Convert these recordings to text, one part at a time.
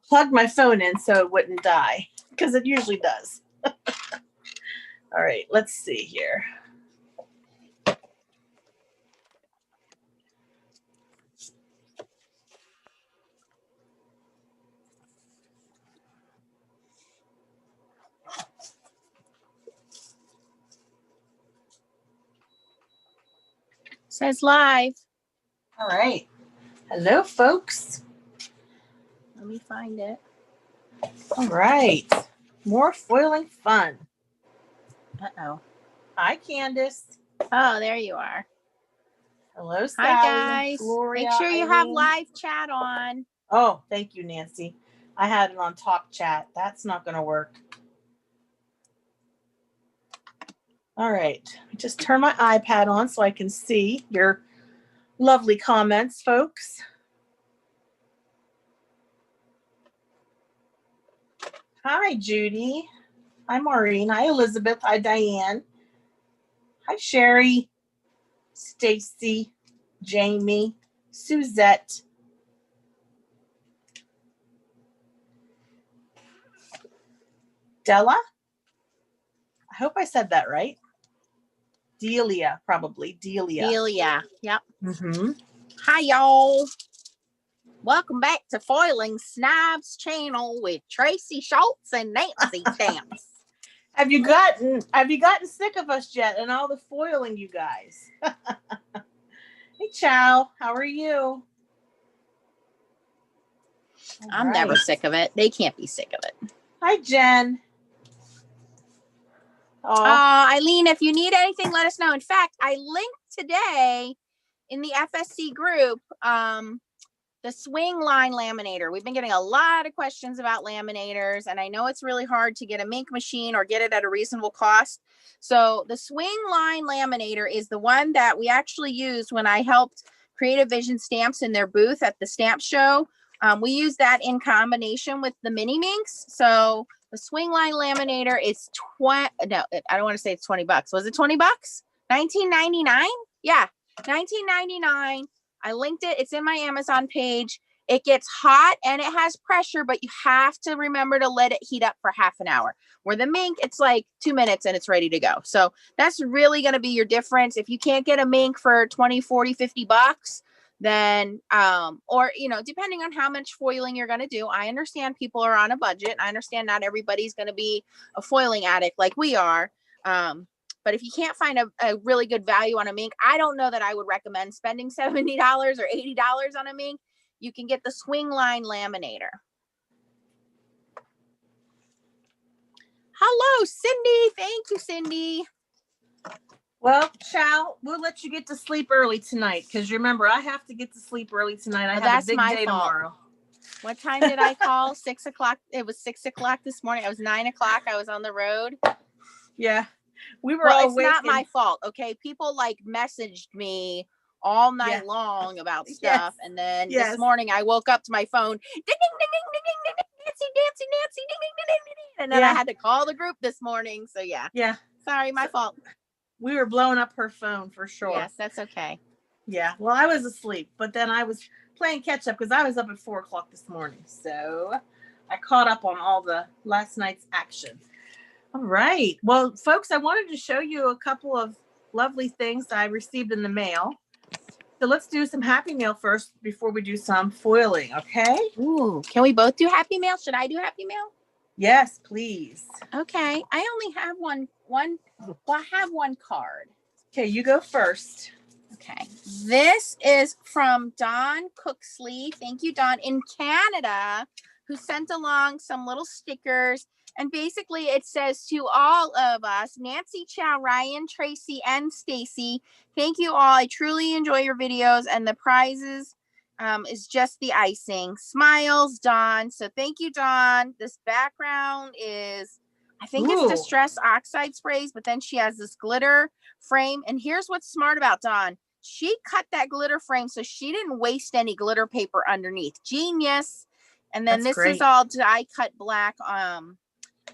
plugged my phone in so it wouldn't die, because it usually does. All right, let's see here. Says live. All right. Hello, folks. Let me find it. All right. More foiling fun. Uh-oh. Hi, Candace. Oh, there you are. Hello, Sally. Hi, guys. Gloria, Make sure you Eileen. have live chat on. Oh, thank you, Nancy. I had it on top chat. That's not going to work. All right. Just turn my iPad on so I can see your lovely comments, folks. Hi, Judy. Hi, Maureen. Hi, Elizabeth. Hi, Diane. Hi, Sherry. Stacy. Jamie. Suzette. Della? I hope I said that right. Delia, probably. Delia. Yep. Mm-hmm. Hi, y'all. Welcome back to Foiling Snobs channel with Tracy Schultz and Nancy Stamps. Have you gotten sick of us yet and all the foiling, you guys? Hey, Chow. How are you? I'm never sick of it. They can't be sick of it. Hi, Jen. Eileen, if you need anything, let us know. In fact, I linked today in the FSC group the swing line laminator. We've been getting a lot of questions about laminators, and I know it's really hard to get a Mink machine or get it at a reasonable cost. So the swing line laminator is the one that we actually used when I helped Creative Vision Stamps in their booth at the stamp show. We use that in combination with the mini minks. So the swing line laminator is I don't want to say it's $20. Was it $20? $19.99? Yeah, $19.99. I linked it. It's in my Amazon page. It gets hot and it has pressure, but you have to remember to let it heat up for half an hour. Where the Mink, it's like 2 minutes and it's ready to go. So that's really going to be your difference. If you can't get a Mink for 20, 40, $50, then, or, depending on how much foiling you're going to do, I understand people are on a budget. I understand not everybody's going to be a foiling addict like we are. But if you can't find a really good value on a Mink, I don't know that I would recommend spending $70 or $80 on a Mink. You can get the swing line laminator. Hello, Cindy. Thank you, Cindy. Well, Chow, we'll let you get to sleep early tonight because remember, I have to get to sleep early tonight. I have a big day tomorrow. What time did I call? 6 o'clock. It was 6 o'clock this morning. It was 9 o'clock. I was on the road. Yeah. We were awake. It's not my fault, okay? People messaged me all night long about stuff, and then this morning I woke up to my phone, ding, ding, ding, ding, ding, ding, ding, Nancy, ding, ding, ding, ding, ding, and then I had to call the group this morning. So yeah, sorry, my fault. We were blowing up her phone for sure. Yes, that's okay. Yeah, well, I was asleep, but then I was playing catch up because I was up at 4 o'clock this morning, so I caught up on all the last night's action. All right. Well, folks, I wanted to show you a couple of lovely things I received in the mail. So let's do some Happy Mail first before we do some foiling, okay? Ooh, can we both do Happy Mail? Should I do Happy Mail? Yes, please. Okay. I only have one. I have one card. Okay, you go first. Okay. This is from Don Cooksley. Thank you, Don, in Canada, who sent along some little stickers. And basically it says to all of us, Nancy, Chow, Ryan, Tracy, and Stacy, thank you all. I truly enjoy your videos, and the prizes is just the icing. Smiles, Don. So thank you, Don. This background is, I think it's Distress Oxide sprays, but then she has this glitter frame. And here's what's smart about Dawn. She cut that glitter frame so she didn't waste any glitter paper underneath. Genius. And then this is all die cut black,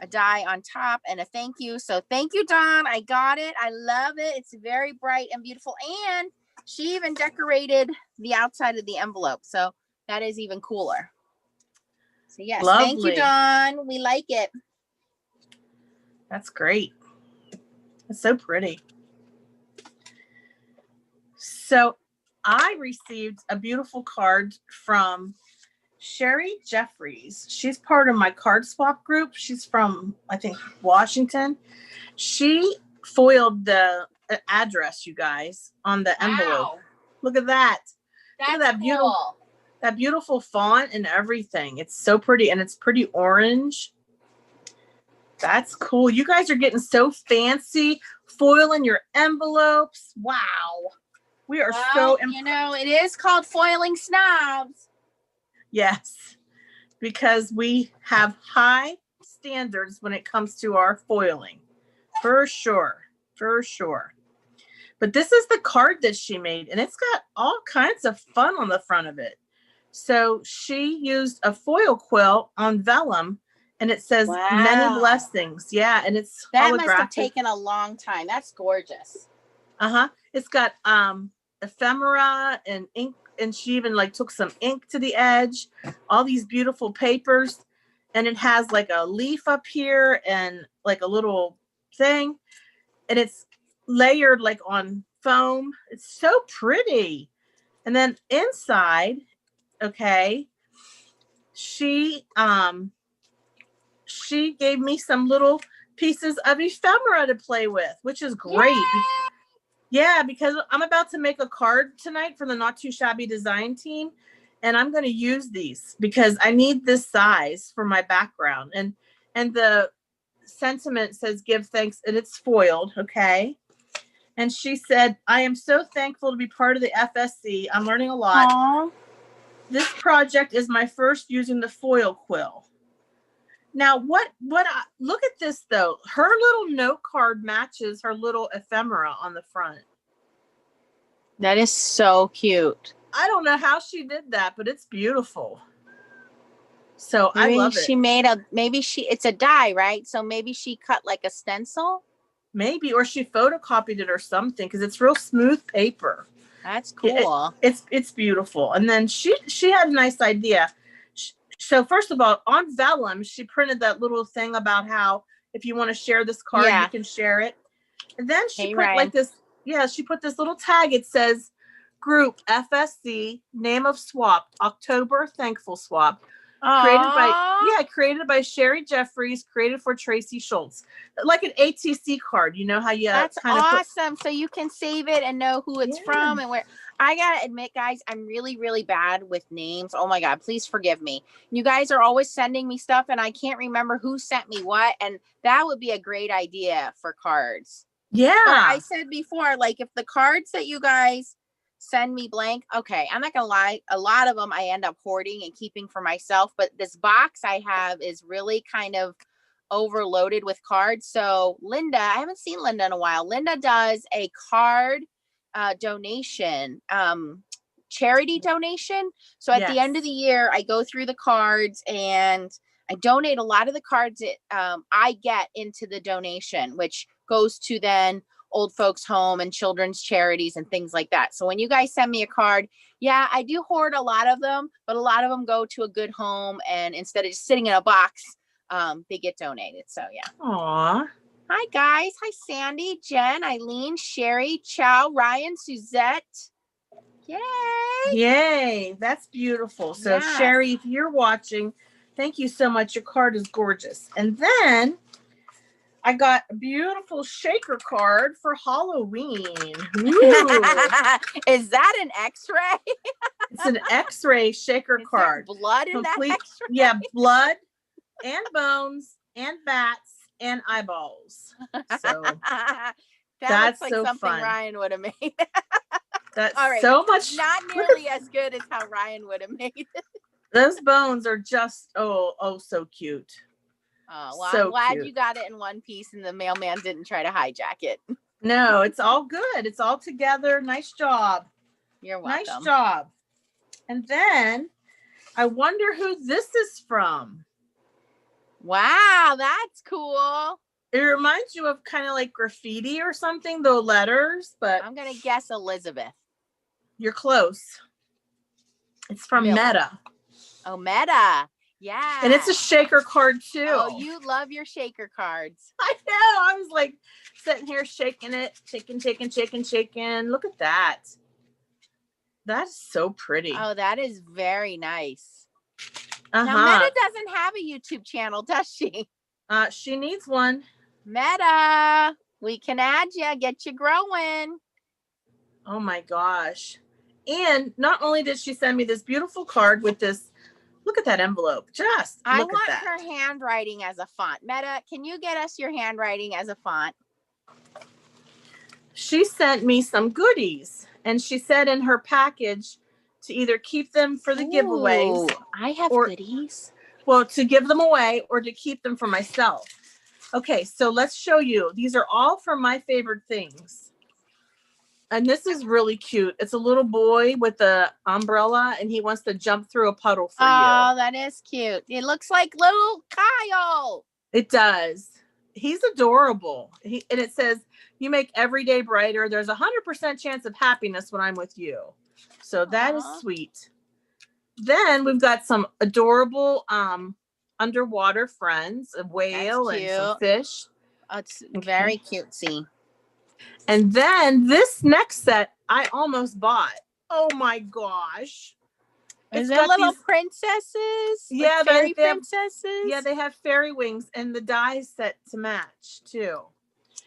a die on top and a thank you. So thank you, Dawn. I got it. I love it. It's very bright and beautiful. And she even decorated the outside of the envelope. So that is even cooler. So yes, thank you, Lovely. Dawn. We like it. That's great. It's so pretty. So I received a beautiful card from Sherry Jeffries. She's part of my card swap group. She's from, I think, Washington. She foiled the address, you guys, on the envelope. Wow. Look at that. That's Look at that beautiful font and everything. It's so pretty, and it's pretty orange. That's cool. You guys are getting so fancy, foiling your envelopes. Wow. We are so impressed. You know, it is called foiling snobs. Yes, because we have high standards when it comes to our foiling. For sure. For sure. But this is the card that she made, and it's got all kinds of fun on the front of it. So she used a foil quill on vellum, and it says many blessings. Yeah, and it's that holographic. Must have taken a long time. That's gorgeous. It's got ephemera and ink, and she even like took some ink to the edge, all these beautiful papers, and it has like a leaf up here and like a little thing, and it's layered like on foam. It's so pretty. And then inside, okay, she gave me some little pieces of ephemera to play with, which is great. Yay! Yeah, because I'm about to make a card tonight for the Not Too Shabby design team, and I'm going to use these because I need this size for my background. And the sentiment says give thanks, and it's foiled, okay? And she said, I am so thankful to be part of the FSC. I'm learning a lot. Aww. This project is my first using the foil quill. Now, look at this though. Her little note card matches her little ephemera on the front. That is so cute. I don't know how she did that, but it's beautiful. So maybe I love it. It's a die, right? So maybe she cut like a stencil. Maybe, or she photocopied it or something, because it's real smooth paper. That's cool. It's beautiful. And then she had a nice idea. So first of all, on vellum, she printed that little thing about how if you want to share this card, you can share it. And then she put like this. Yeah, she put this little tag. It says, "Group FSC, name of swap, October Thankful Swap." Created by Sherry Jeffries, created for Tracy Schultz. Like an ATC card, you know how you That's awesome. So you can save it and know who it's from and where. I gotta admit, guys, I'm really, really bad with names. Oh my God, please forgive me. You guys are always sending me stuff and I can't remember who sent me what. And that would be a great idea for cards. Yeah. But I said before, like if the cards that you guys send me blank, okay, I'm not gonna lie, a lot of them I end up hoarding and keeping for myself, but this box I have is really kind of overloaded with cards. So Linda, I haven't seen Linda in a while. Linda does a card donation, charity donation. So at the end of the year, I go through the cards and I donate a lot of the cards that I get into the donation, which goes to then old folks home and children's charities and things like that. So when you guys send me a card, yeah, I do hoard a lot of them, but a lot of them go to a good home, and instead of just sitting in a box, they get donated. So yeah. Aw. Hi guys. Hi Sandy, Jen, Eileen, Sherry, Chow, Ryan, Suzette. Yay. That's beautiful. So Sherry, if you're watching, thank you so much. Your card is gorgeous. And then I got a beautiful shaker card for Halloween. Is that an X-ray? It's an X-ray shaker card. Blood in that X-ray? Yeah, blood and bones and bats and eyeballs. So that's like so something fun. Ryan would have made. That's all right. So much. Not nearly as good as how Ryan would have made it. Those bones are just so cute. Oh, well, so I'm glad you got it in one piece and the mailman didn't try to hijack it. No, it's all good. It's all together. Nice job. You're welcome. Nice job. And then I wonder who this is from. Wow, that's cool. It reminds you of kind of like graffiti or something, the letters, but I'm going to guess Elizabeth. You're close. It's from Meta. Oh, Meta. Yeah. And it's a shaker card too. Oh, you love your shaker cards. I know. I was like sitting here shaking it, shaking. Look at that. That's so pretty. Oh, that is very nice. Uh-huh. Now, Meta doesn't have a YouTube channel, does she? She needs one. Meta, we can add you, get you growing. Oh my gosh. And not only did she send me this beautiful card with this, look at that envelope. Just look I at want that. her handwriting as a font. Meta, can you get us your handwriting as a font? She sent me some goodies, and she said in her package to either keep them for the giveaways. I have goodies. Well, to give them away or to keep them for myself. Okay, so let's show you. These are all from my favorite things. And this is really cute. It's a little boy with the umbrella, and he wants to jump through a puddle for you. Oh, that is cute. It looks like little Kyle. It does. He's adorable. And it says, you make every day brighter. There's 100% chance of happiness when I'm with you. So that is sweet. Then we've got some adorable underwater friends, a whale and some fish. Oh, it's very cutesy. And then this next set I almost bought. Oh my gosh. Is it little princesses? Yeah, like fairy princesses. Yeah, they have fairy wings and the dies set to match too.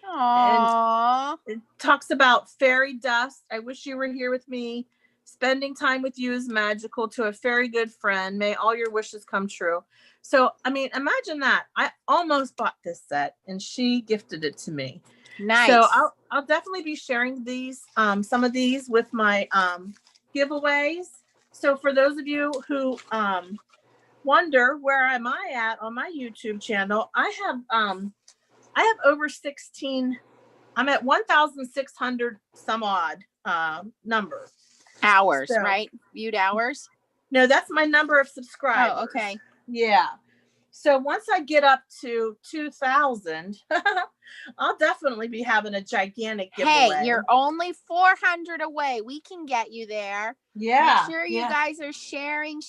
Aww. And it talks about fairy dust. I wish you were here with me. Spending time with you is magical. To a very good friend. May all your wishes come true. So, I mean, imagine that. I almost bought this set and she gifted it to me. Nice. So I'll definitely be sharing these, some of these with my giveaways. So for those of you who wonder where am I at on my YouTube channel, I have over 16. I'm at 1,600 some odd number. Hours, right? Viewed hours? No, that's my number of subscribers. Oh, okay. Yeah. So once I get up to 2,000, I'll definitely be having a gigantic giveaway. Hey, you're only 400 away. We can get you there. Yeah. Make sure you guys are sharing.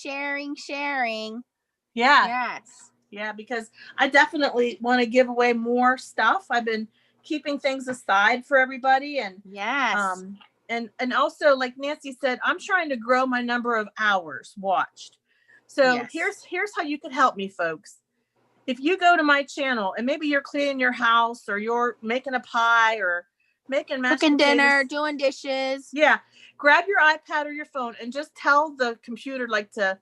Yeah. Yes. Yeah, because I definitely want to give away more stuff. I've been keeping things aside for everybody. And yes. And also, like Nancy said, I'm trying to grow my number of hours watched. So here's how you can help me, folks. If you go to my channel and maybe you're cleaning your house or you're making a pie or making cooking dinner, doing dishes. Yeah. Grab your iPad or your phone and just tell the computer like to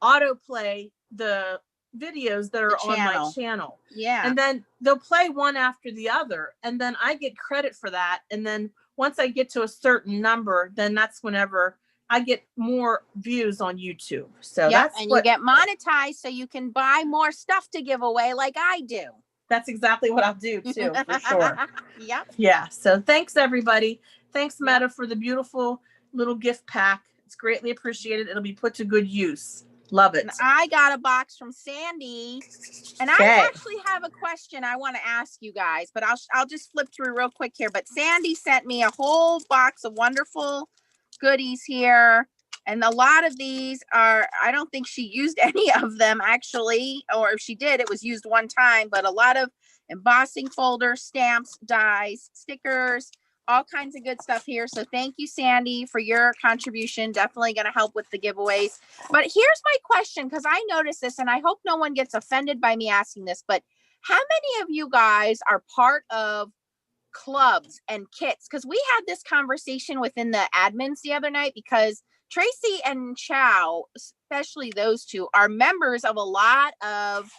autoplay the videos that are on my channel. Yeah. And then they'll play one after the other. And then I get credit for that. And then once I get to a certain number, then that's whenever I get more views on YouTube. So you get monetized so you can buy more stuff to give away like I do. That's exactly what I'll do too, for sure. Yep. Yeah. So thanks everybody. Thanks Meta for the beautiful little gift pack. It's greatly appreciated. It'll be put to good use. Love it. And I got a box from Sandy, and I actually have a question I want to ask you guys, but I'll just flip through real quick here. But Sandy sent me a whole box of wonderful goodies here, and a lot of these are, I don't think she used any of them actually, or if she did, it was used one time, but a lot of embossing folders, stamps, dies, stickers, all kinds of good stuff here. So thank you, Sandy, for your contribution. Definitely going to help with the giveaways. But here's my question, because I noticed this, and I hope no one gets offended by me asking this, but how many of you guys are part of clubs and kits? Because we had this conversation within the admins the other night, because Tracy and Chow, especially those two, are members of a lot of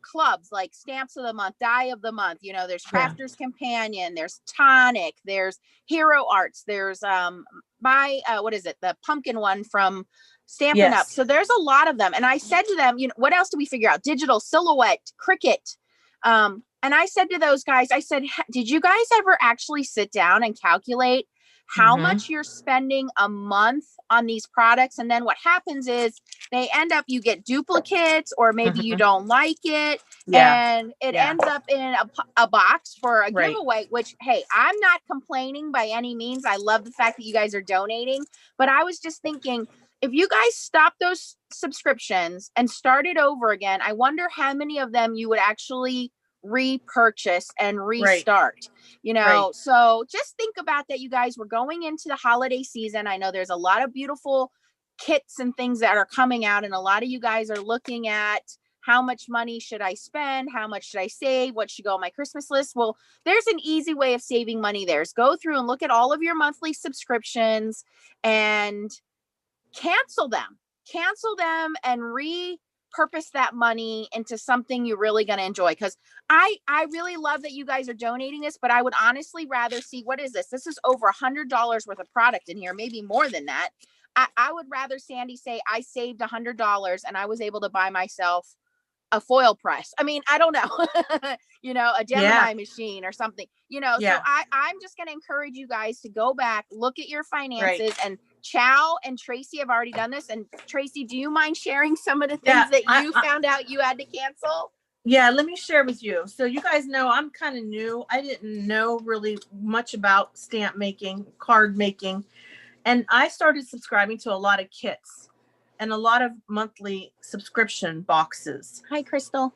clubs like Stamps of the Month, Die of the Month. You know, there's Crafter's Companion, there's Tonic, there's Hero Arts, there's what is it, the pumpkin one from Stampin' Up. So there's a lot of them. And I said to them, you know, what else do we figure out? Digital, Silhouette, Cricut. And I said to those guys, I said, did you guys ever actually sit down and calculate how much you're spending a month on these products? And then what happens is they end up, you get duplicates, or maybe you don't like it. And it ends up in a box for a giveaway, which, hey, I'm not complaining by any means. I love the fact that you guys are donating, but I was just thinking, if you guys stop those subscriptions and started over again, I wonder how many of them you would actually repurchase and restart, you know? So just think about that. You guys, were going into the holiday season. I know there's a lot of beautiful kits and things that are coming out, and a lot of you guys are looking at how much money should I spend? How much should I save? What should go on my Christmas list? Well, there's an easy way of saving money there. Is go through and look at all of your monthly subscriptions and cancel them and repurpose that money into something you're really going to enjoy. Because I really love that you guys are donating this, but I would honestly rather see, what is this? This is over $100 worth of product in here, maybe more than that. I would rather Sandy say I saved $100 and I was able to buy myself a foil press. I mean, I don't know, you know, a Gemini machine or something, you know. So I'm just going to encourage you guys to go back, look at your finances, and Chow and Tracy have already done this. And Tracy, do you mind sharing some of the things that you found out you had to cancel? Yeah, let me share with you. So you guys know I'm kind of new. I didn't know really much about stamp making, card making. And I started subscribing to a lot of kits and a lot of monthly subscription boxes. Hi, Crystal.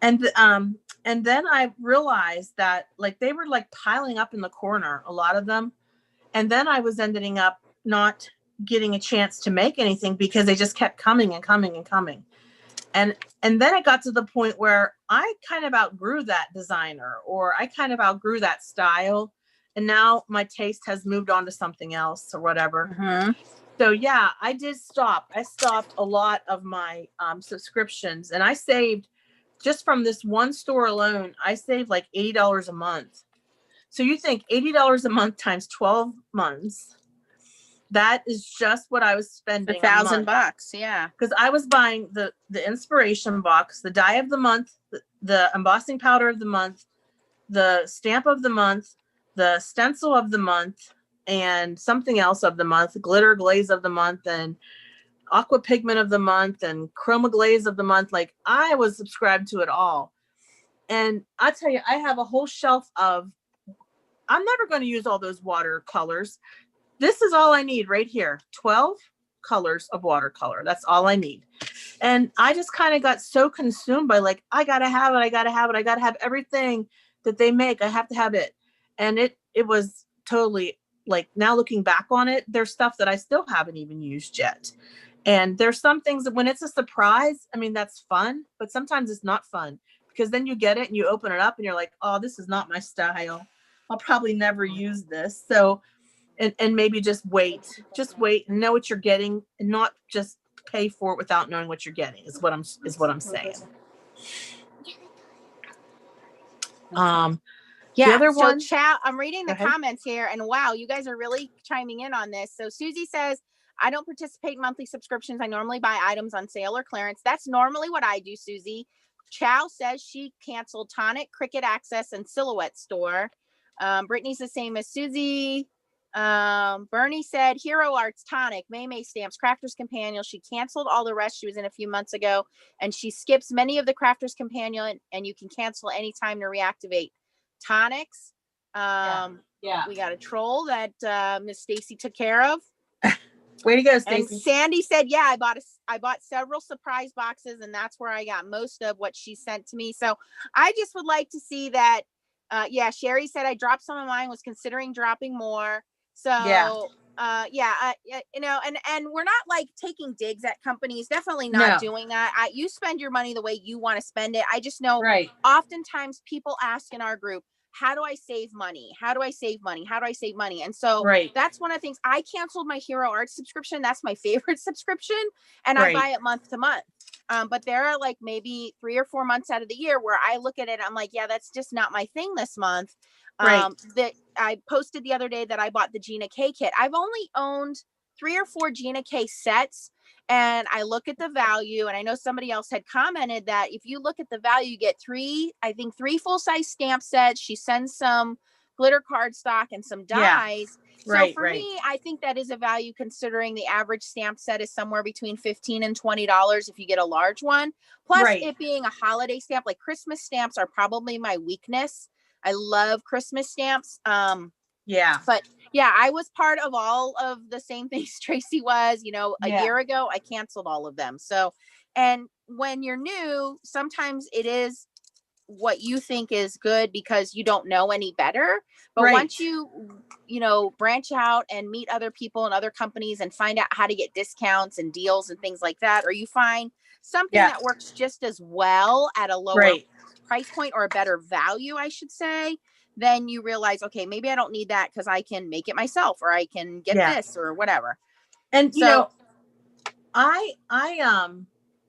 And then I realized that like they were like piling up in the corner, a lot of them. And then I was ending up not getting a chance to make anything because they just kept coming and coming and coming. And then it got to the point where I kind of outgrew that designer, or I kind of outgrew that style. And now my taste has moved on to something else or whatever. Mm-hmm. So yeah, I did stop. I stopped a lot of my subscriptions, and I saved just from this one store alone. I saved like $80 a month. So you think $80 a month times 12 months, that is just what I was spending. $1,000. Yeah. Because I was buying the inspiration box, the die of the month, the embossing powder of the month, the stamp of the month, the stencil of the month, and something else of the month, glitter glaze of the month, and aqua pigment of the month, and chroma glaze of the month. Like, I was subscribed to it all. And I tell you, I have a whole shelf of, I'm never going to use all those watercolors. This is all I need right here. 12 colors of watercolor. That's all I need. And I just kind of got so consumed by like, I got to have it. I got to have it. I got to have everything that they make. I have to have it. And it was totally like, now looking back on it, there's stuff that I still haven't even used yet. And there's some things that when it's a surprise, I mean, that's fun, but sometimes it's not fun because then you get it and you open it up and you're like, oh, this is not my style. I'll probably never use this. So, and maybe just wait and know what you're getting and not just pay for it without knowing what you're getting is what I'm saying. Yeah. The other one, Chow, I'm reading the comments here, and wow, you guys are really chiming in on this. So Susie says, I don't participate in monthly subscriptions. I normally buy items on sale or clearance. That's normally what I do, Susie. Chow says she canceled Tonic, Cricut Access, and Silhouette Store. Brittany's the same as Susie. Bernie said Hero Arts, Tonic, May Stamps, Crafter's Companion. She canceled all the rest. She was in a few months ago, and she skips many of the Crafter's Companion, and you can cancel anytime to reactivate Tonics. We got a troll that Miss Stacy took care of. Way to go, Stacy. And Sandy said, yeah, I bought several surprise boxes, and that's where I got most of what she sent to me. So I just would like to see that. Sherry said I dropped some of mine, was considering dropping more. So you know, and we're not like taking digs at companies, definitely not doing that. You spend your money the way you want to spend it. I just know oftentimes people ask in our group, how do I save money? How do I save money? How do I save money? And so that's one of the things. I canceled my Hero Arts subscription. That's my favorite subscription. And I buy it month to month. But there are like maybe 3 or 4 months out of the year where I look at it, I'm like, yeah, that's just not my thing this month. That I posted the other day that I bought the Gina K kit. I've only owned 3 or 4 Gina K sets, and I look at the value, and I know somebody else had commented that if you look at the value, you get 3 full-size stamp sets. She sends some glitter cardstock and some dies. So for me, I think that is a value considering the average stamp set is somewhere between $15 and $20 if you get a large one. Plus it being a holiday stamp, like Christmas stamps are probably my weakness. I love Christmas stamps. But Yeah, I was part of all of the same things Tracy was, a Yeah. year ago. I canceled all of them. So, and when you're new, sometimes it is what you think is good because you don't know any better. But Right. once branch out and meet other people and other companies and find out how to get discounts and deals and things like that, or you find something Yeah. that works just as well at a lower Right. price point or a better value, I should say, then you realize, okay, maybe I don't need that because I can make it myself, or I can get Yeah. this or whatever. And So I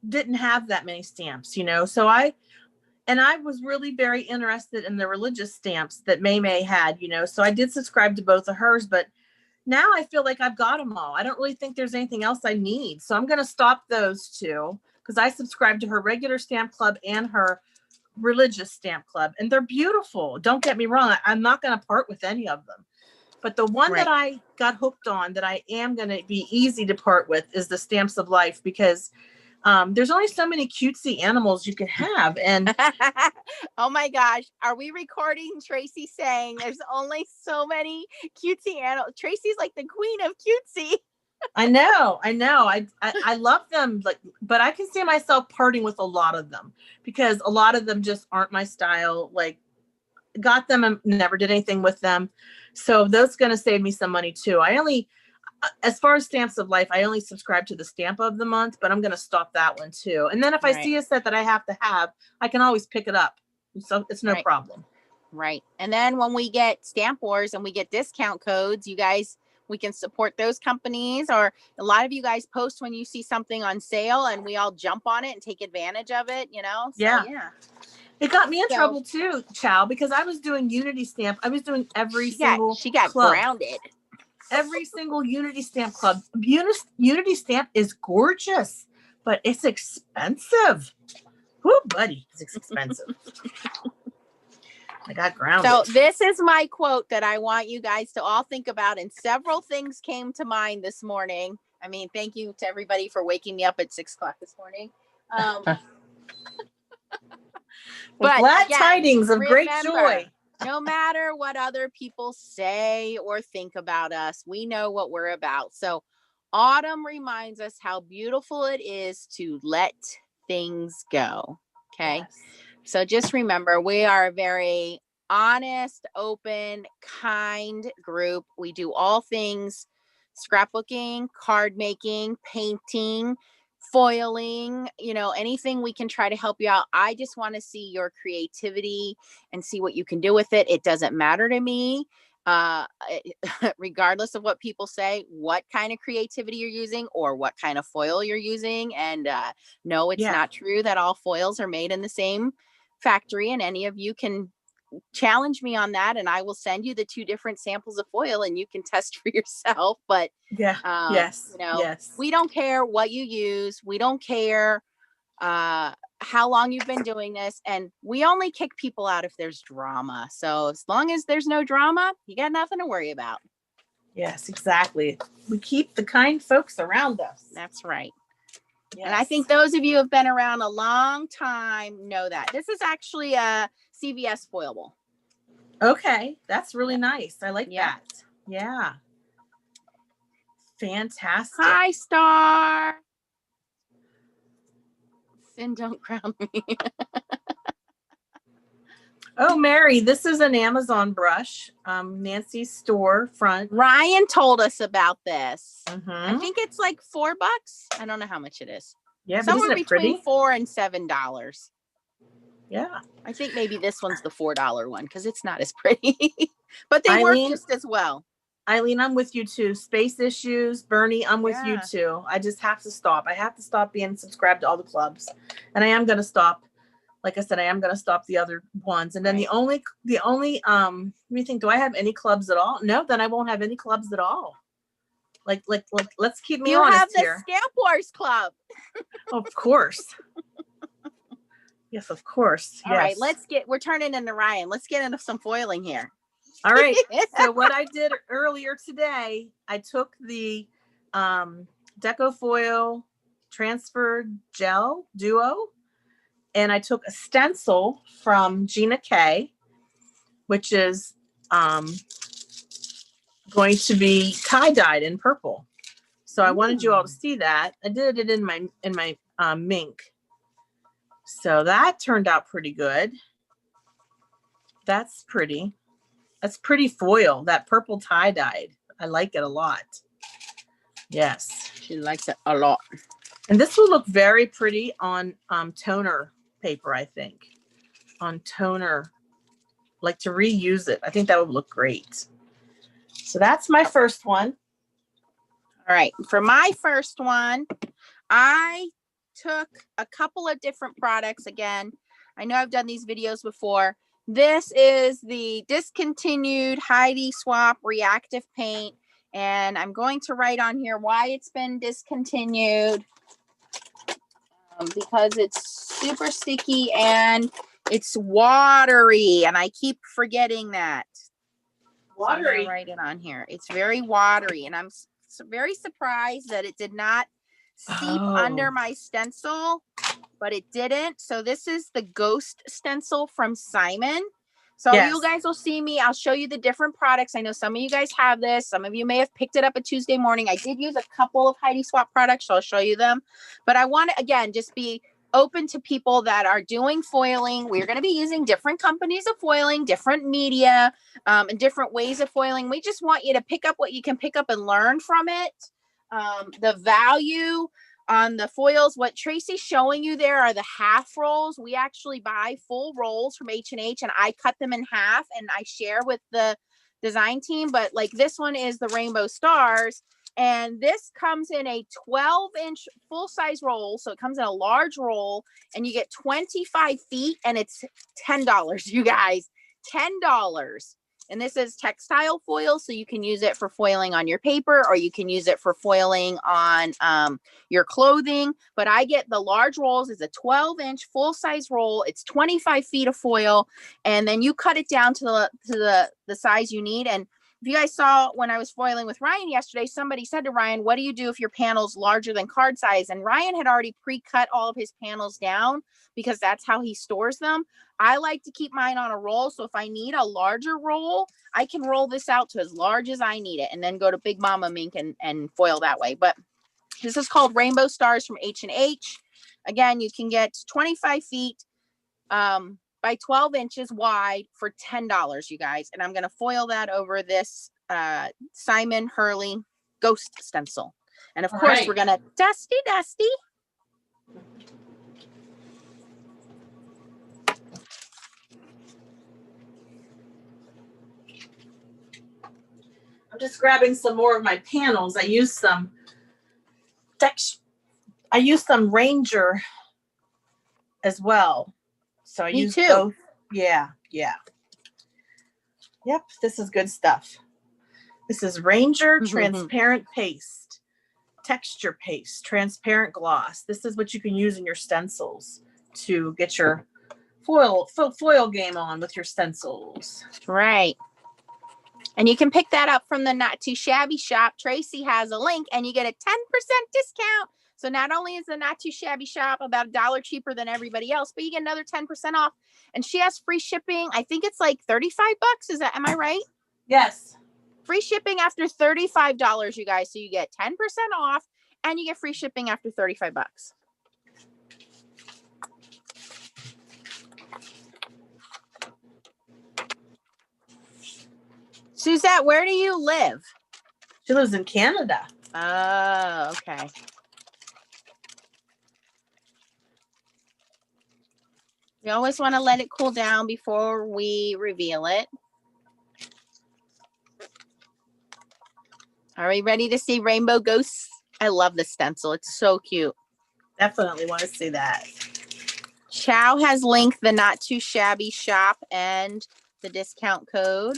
didn't have that many stamps, so I was really very interested in the religious stamps that May had, so I did subscribe to both of hers, but now I feel like I've got them all. I don't really think there's anything else I need. So I'm going to stop those two because I subscribe to her regular stamp club and her religious stamp club, and they're beautiful. Don't get me wrong. I'm not going to part with any of them. But the one Right. that I got hooked on that I am going to be easy to part with is the Stamps of Life, because there's only so many cutesy animals you can have. And oh my gosh, are we recording Tracy saying there's only so many cutesy animals? Tracy's like the queen of cutesy. I know. I love them, but I can see myself parting with a lot of them because a lot of them just aren't my style. Like, got them and never did anything with them. So those going to save me some money too. As far as Stamps of Life, I only subscribe to the Stamp of the Month, but I'm going to stop that one too. And then if I see a set that I have to have, I can always pick it up. So it's no problem. Right. And then when we get Stamp Wars and we get discount codes, you guys, we can support those companies, or a lot of you guys post when you see something on sale and we all jump on it and take advantage of it, So, yeah. It got me in trouble too, Chow, because I was doing Unity Stamp. I was doing every single She got club. grounded. Every single Unity Stamp club. Unity Stamp is gorgeous, but it's expensive. Whoo, buddy, it's expensive. I got grounded. So this is my quote that I want you guys to all think about, and several things came to mind this morning. I mean, thank you to everybody for waking me up at 6 o'clock this morning. But glad tidings of great joy. No matter what other people say or think about us, we know what we're about. So autumn reminds us how beautiful it is to let things go. Okay. Yes. So just remember, we are a very honest, open, kind group. We do all things scrapbooking, card making, painting, foiling, anything we can try to help you out. I just want to see your creativity and see what you can do with it. It doesn't matter to me, regardless of what people say, what kind of creativity you're using or what kind of foil you're using. And no, it's not true that all foils are made in the same factory, and any of you can challenge me on that and I will send you the 2 different samples of foil and you can test for yourself. But yes, we don't care what you use. We don't care how long you've been doing this, and we only kick people out if there's drama. So as long as there's no drama, you got nothing to worry about. Yes, exactly. We keep the kind folks around us. That's right. Yes. And I think those of you who have been around a long time know that. This is actually a CVS foilable. Okay, that's really nice. I like that. Yeah. Fantastic. Hi, Star. Sin, don't crown me. Oh, Mary, this is an Amazon brush. Nancy's store front. Ryan told us about this. Mm-hmm. I think it's like $4. I don't know how much it is. Yeah, somewhere between pretty? $4 and $7. Yeah. I think maybe this one's the $4 one because it's not as pretty. But they work just as well. Eileen, I'm with you too. Space Issues, Bernie, I'm with you too. I just have to stop. I have to stop being subscribed to all the clubs. And I am going to stop. Like I said, I am going to stop the other ones. And then the only, let me think, do I have any clubs at all? No, then I won't have any clubs at all. Like, let's keep me honest here. You have the Stamp Wars Club. Of course. Yes, of course. All right, we're turning into Ryan. Let's get into some foiling here. All right. So what I did earlier today, I took the Deco Foil Transfer Gel Duo, and I took a stencil from Gina K, which is going to be tie-dyed in purple. So I wanted you all to see that. I did it in my mink. So that turned out pretty good. That's pretty. That's pretty foil, that purple tie-dyed. I like it a lot. Yes. She likes it a lot. And this will look very pretty on toner paper, I think. On toner, like to reuse it. I think that would look great. So that's my first one. All right. For my first one, I took a couple of different products. Again, I know I've done these videos before. This is the discontinued Heidi Swap reactive paint. And I'm going to write on here why it's been discontinued. Because it's super sticky and it's watery. And I keep forgetting that. Watery. So I'm gonna write it on here. It's very watery. And I'm very surprised that it did not seep under my stencil, but it didn't. So this is the Ghost stencil from Simon. So you guys will see me. I'll show you the different products. I know some of you guys have this. Some of you may have picked it up a Tuesday morning. I did use a couple of Heidi Swap products, so I'll show you them. But I want to, again, just be open to people that are doing foiling. We're going to be using different companies of foiling, different media, and different ways of foiling. We just want you to pick up what you can pick up and learn from it. The value on the foils, what Tracy's showing you there are the half rolls. We actually buy full rolls from H&H and I cut them in half and I share with the design team. But like this one is the Rainbow Stars. And this comes in a 12-inch full-size roll. So it comes in a large roll and you get 25 feet and it's $10, you guys. $10. And this is textile foil, so you can use it for foiling on your paper or you can use it for foiling on your clothing. But I get the large rolls. It's a 12-inch full-size roll. It's 25 feet of foil. And then you cut it down to the size you need. And if you guys saw when I was foiling with Ryan yesterday, somebody said to Ryan, what do you do if your panel's larger than card size? And Ryan had already pre-cut all of his panels down because that's how he stores them. I like to keep mine on a roll. So if I need a larger roll, I can roll this out to as large as I need it and then go to Big Mama Mink and foil that way. But this is called Rainbow Stars from H&H. Again, you can get 25 feet by 12 inches wide for $10, you guys. And I'm going to foil that over this Simon Hurley Ghost stencil. And of course, we're going to dusty. I'm just grabbing some more of my panels. I used some Ranger as well. So I use both. Yeah. Yep, this is good stuff. This is Ranger transparent paste, texture paste, transparent gloss. This is what you can use in your stencils to get your foil game on with your stencils. Right. And you can pick that up from the Not Too Shabby shop. Tracy has a link and you get a 10% discount. So not only is the Not Too Shabby shop about $1 cheaper than everybody else, but you get another 10% off. And she has free shipping. I think it's like 35 bucks. Am I right? Yes. Free shipping after $35, you guys. So you get 10% off and you get free shipping after 35 bucks. Suzette, where do you live? She lives in Canada. Oh, okay. We always want to let it cool down before we reveal it. Are we ready to see Rainbow Ghosts? I love the stencil. It's so cute. Definitely want to see that. Chow has linked the Not Too Shabby shop and the discount code.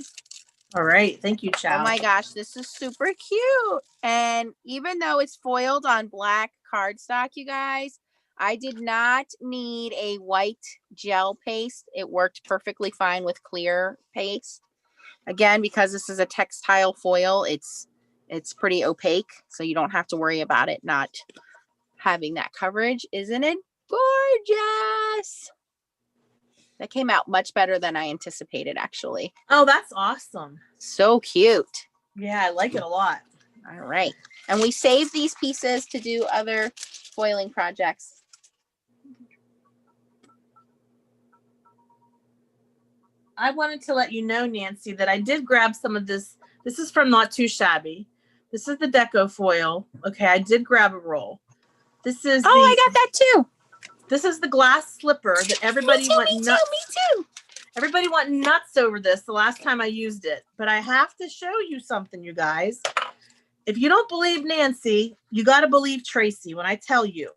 All right. Thank you, Chow. Oh my gosh, this is super cute. And even though it's foiled on black cardstock, you guys, I did not need a white gel paste. It worked perfectly fine with clear paste. Again, because this is a textile foil, it's pretty opaque, so you don't have to worry about it not having that coverage. Isn't it gorgeous? That came out much better than I anticipated, actually. Oh, that's awesome. So cute. Yeah, I like it a lot. All right. And we save these pieces to do other foiling projects. I wanted to let you know, Nancy, that I did grab some of this. This is from Not Too Shabby. This is the deco foil. Okay, I did grab a roll. This is I got that too. This is the glass slipper that everybody went nuts. Me too. Everybody went nuts over this the last time I used it. But I have to show you something, you guys. If you don't believe Nancy, you got to believe Tracy when I tell you.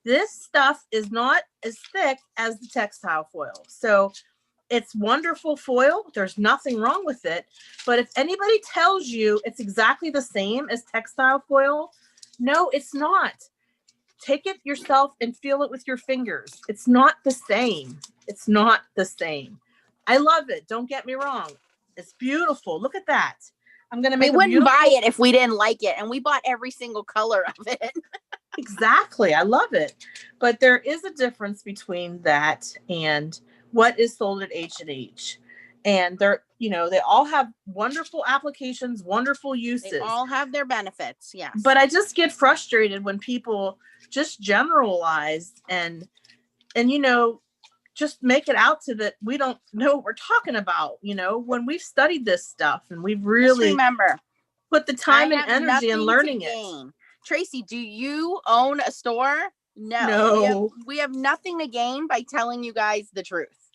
This stuff is not as thick as the textile foil. So it's wonderful foil. There's nothing wrong with it. But if anybody tells you it's exactly the same as textile foil, no, it's not. Take it yourself and feel it with your fingers. It's not the same. It's not the same. I love it. Don't get me wrong. It's beautiful. Look at that. I'm going to make We wouldn't buy it if we didn't like it. And we bought every single color of it. Exactly. I love it. But there is a difference between that and what is sold at H&H. And they're, you know, they all have wonderful applications, wonderful uses. They all have their benefits. Yes. But I just get frustrated when people just generalize and you know, just make it out to that we don't know what we're talking about, you know, when we've studied this stuff and we've really remember put the time and energy in learning it. Tracy, do you own a store? No. We have nothing to gain by telling you guys the truth.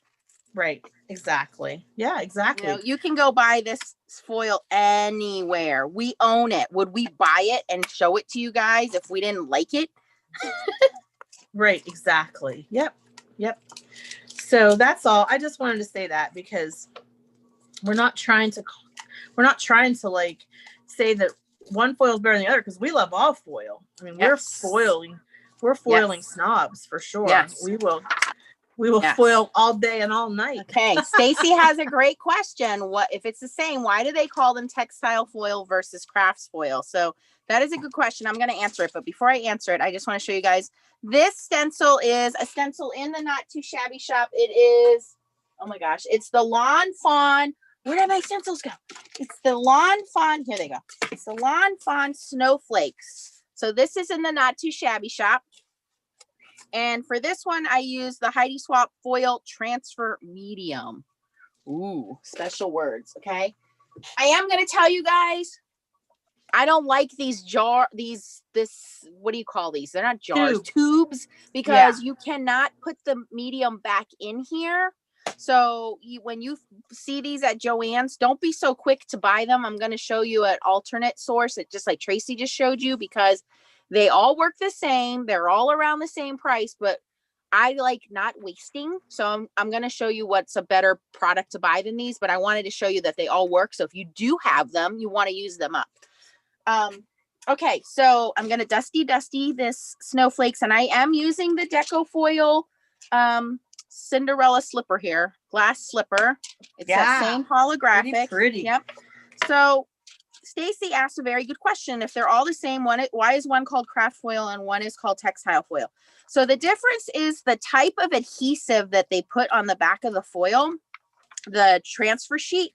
Right. Exactly. Yeah, exactly. You know, you can go buy this foil anywhere. We own it. Would we buy it and show it to you guys if we didn't like it? Right. Exactly. Yep. So that's all. I just wanted to say that because we're not trying to like say that one foil is better than the other, because we love all foil. I mean, yes. we're foiling snobs for sure. Yes. We will foil all day and all night. Okay. Stacy has a great question. What if it's the same? Why do they call them textile foil versus crafts foil? So that is a good question. I'm going to answer it. But before I answer it, I just want to show you guys. This stencil is a stencil in the Not Too Shabby shop. It is, oh my gosh, it's the Lawn Fawn. Where did my stencils go? It's the Lawn Fawn. Here they go. It's the Lawn Fawn Snowflakes. So this is in the Not Too Shabby shop. And for this one, I use the Heidi Swap Foil Transfer Medium. Ooh, special words, okay? I am going to tell you guys, I don't like these what do you call these? They're not jars, tubes, because you cannot put the medium back in here. So when you see these at Joann's, don't be so quick to buy them. I'm going to show you an alternate source, just like Tracy just showed you, because they all work the same. They're all around the same price, but I like not wasting. So I'm going to show you what's a better product to buy than these, but I wanted to show you that they all work. So if you do have them, you want to use them up. Okay, so I'm going to dusty this snowflakes, and I am using the Deco Foil Cinderella slipper here, glass slipper. It's that same holographic. Pretty. Yep. So Stacy asked a very good question. If they're all the same, why is one called craft foil and one is called textile foil? So the difference is the type of adhesive that they put on the back of the foil. The transfer sheet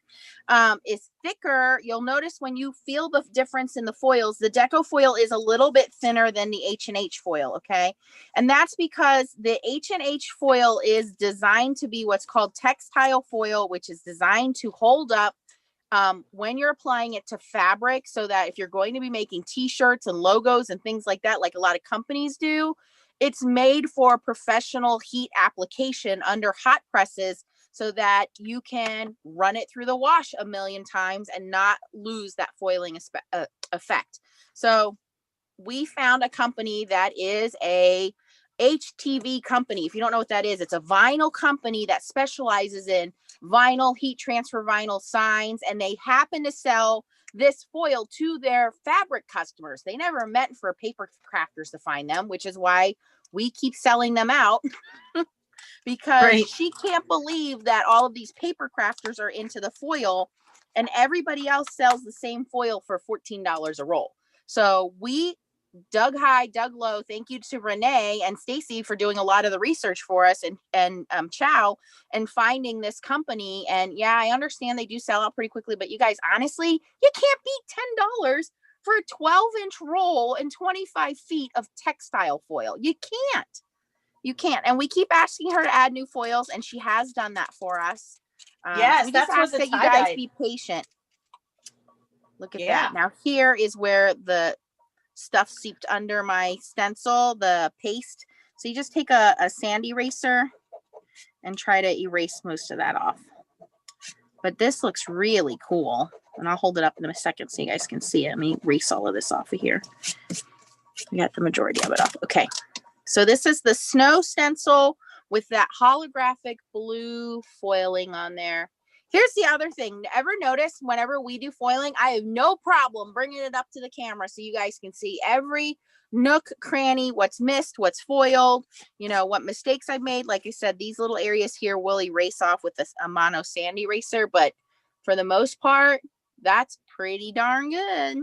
is thicker. You'll notice when you feel the difference in the foils, the Deco foil is a little bit thinner than the H&H foil, okay? And that's because the H&H foil is designed to be what's called textile foil, which is designed to hold up when you're applying it to fabric, so that if you're going to be making t-shirts and logos and things like that, like a lot of companies do, it's made for professional heat application under hot presses, so that you can run it through the wash a million times and not lose that foiling effect. So we found a company that is a HTV company. If you don't know what that is, it's a vinyl company that specializes in vinyl, heat transfer vinyl signs, and they happen to sell this foil to their fabric customers. They never meant for paper crafters to find them, which is why we keep selling them out. Because she can't believe that all of these paper crafters are into the foil, and everybody else sells the same foil for $14 a roll. So we dug high, dug low. Thank you to Renee and Stacy for doing a lot of the research for us, and Chow, and finding this company. And yeah, I understand they do sell out pretty quickly, but you guys, honestly, you can't beat $10 for a 12-inch roll and 25 feet of textile foil. You can't. You can't. And we keep asking her to add new foils, and she has done that for us. Yes, we that's just ask what the that you guys tie-dye. be patient. Look at that. Now here is where the stuff seeped under my stencil, the paste. So you just take a sand eraser and try to erase most of that off. But this looks really cool. And I'll hold it up in a second so you guys can see it. Let me erase all of this off of here. I got the majority of it off. Okay. So this is the snow stencil with that holographic blue foiling on there. Here's the other thing. Ever notice whenever we do foiling, I have no problem bringing it up to the camera so you guys can see every nook, cranny, what's missed, what's foiled, you know, what mistakes I've made. Like I said, these little areas here will erase off with a mono sand eraser, but for the most part, that's pretty darn good.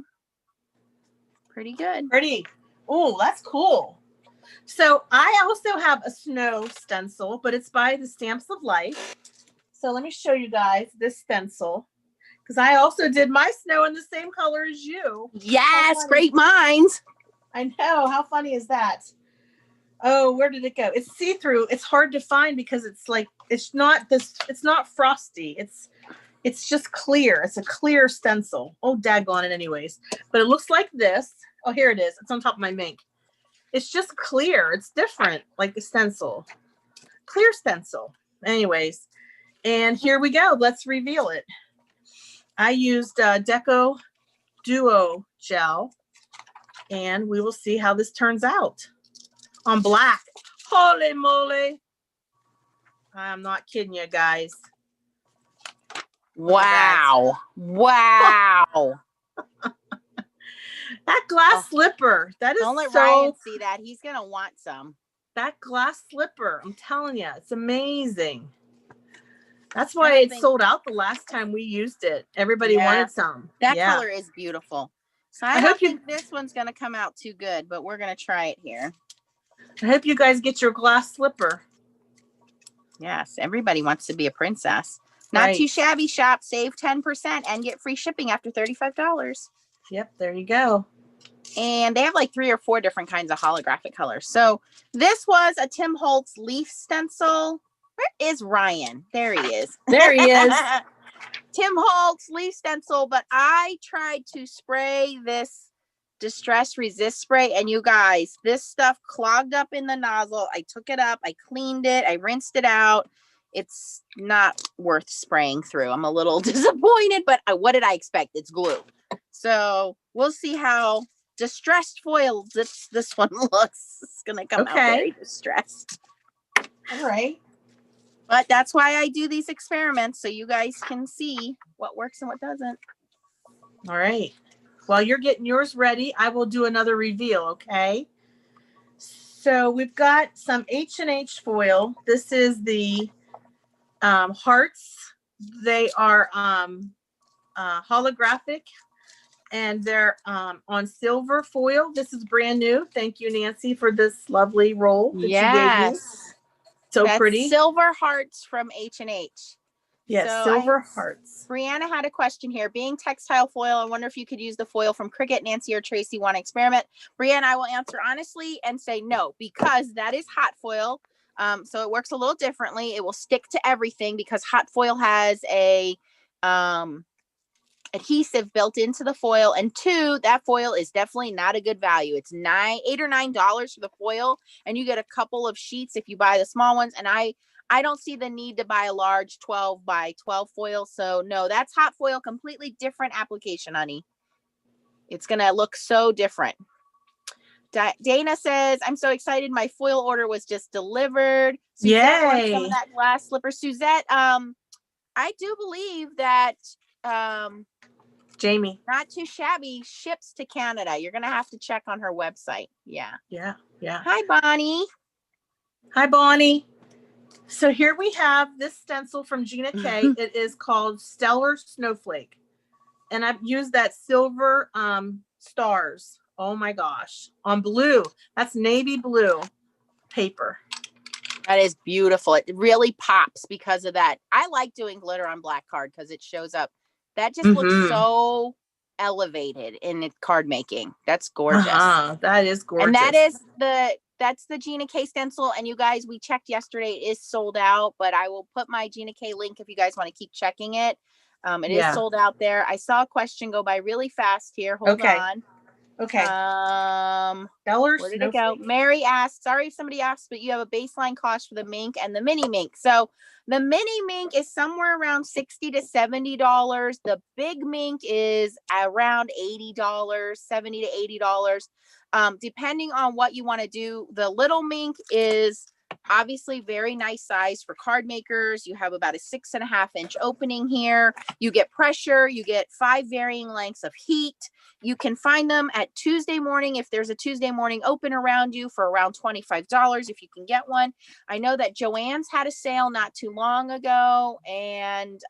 Pretty good. Pretty. Oh, that's cool. So I also have a snow stencil, but it's by the Stamps of Life. So let me show you guys this stencil, because I also did my snow in the same color as you. Yes, great minds. I know. How funny is that? Oh, where did it go? It's see-through. It's hard to find because it's like, it's not frosty. It's just clear. It's a clear stencil. Oh, daggone it anyways. But it looks like this. Oh, here it is. It's on top of my mink. It's just clear. It's different, like a stencil. Clear stencil. Anyways. And here we go. Let's reveal it. I used Deco Duo gel, and we will see how this turns out on black. Holy moly. I'm not kidding you guys. Wow. Wow. That glass slipper. That is Don't let so... Ryan see that. He's going to want some. That glass slipper. I'm telling you, it's amazing. That's why it sold out the last time we used it. Everybody wanted some. That color is beautiful. So I don't think this one's going to come out too good, but we're going to try it here. I hope you guys get your glass slipper. Yes, everybody wants to be a princess. Not too shabby shop. Save 10% and get free shipping after $35. Yep, there you go. And they have like 3 or 4 different kinds of holographic colors. So this was a Tim Holtz leaf stencil. Where is Ryan? There he is. There he is. Tim Holtz leaf stencil, but I tried to spray this Distress Resist spray, and you guys, this stuff clogged up in the nozzle. I took it up, I cleaned it, I rinsed it out. It's not worth spraying through. I'm a little disappointed, but what did I expect? It's glue. So we'll see how distressed foil this one looks. It's gonna come out very distressed. All right. But that's why I do these experiments, so you guys can see what works and what doesn't. All right. While you're getting yours ready, I will do another reveal, okay? So we've got some H&H foil. This is the hearts. They are holographic, and they're on silver foil. This is brand new. Thank you, Nancy, for this lovely roll that you gave me. So that's pretty. Silver hearts from H&H. Yes, so silver hearts. Brianna had a question here. Being textile foil, I wonder if you could use the foil from Cricut. Nancy or Tracy want to experiment. Brianna, I will answer honestly and say no, because that is hot foil. So it works a little differently. It will stick to everything because hot foil has a adhesive built into the foil, and 2, that foil is definitely not a good value. It's $8 or $9 for the foil, and you get a couple of sheets if you buy the small ones. And I don't see the need to buy a large 12 by 12 foil. So no, that's hot foil, completely different application, honey. It's gonna look so different. Dana says, I'm so excited. My foil order was just delivered. Suzette wants some of that glass slipper. Suzette, I do believe that Jamie, Not Too Shabby, ships to Canada. You're going to have to check on her website. Yeah. Hi, Bonnie. Hi, Bonnie. So here we have this stencil from Gina K. It is called Stellar Snowflake. And I've used that silver stars Oh my gosh. On blue. That's navy blue paper. That is beautiful. It really pops because of that. I like doing glitter on black card because it shows up. That just looks so elevated in its card making. That's gorgeous. That is gorgeous. And that's the Gina K stencil. And you guys, we checked yesterday. It is sold out, but I will put my Gina K link if you guys want to keep checking it. It is sold out there. I saw a question go by really fast here. Hold on. Okay. Where did it go? Mary asked, sorry if somebody asked, but you have a baseline cost for the mink and the mini mink. So the mini mink is somewhere around $60 to $70. The big mink is around $80, $70 to $80. Depending on what you want to do. The little mink is obviously very nice size for card makers. You have about a 6.5-inch opening here. You get pressure. You get 5 varying lengths of heat. You can find them at Tuesday morning if there's a Tuesday morning open around you for around $25 if you can get one. I know that Joann's had a sale not too long ago, and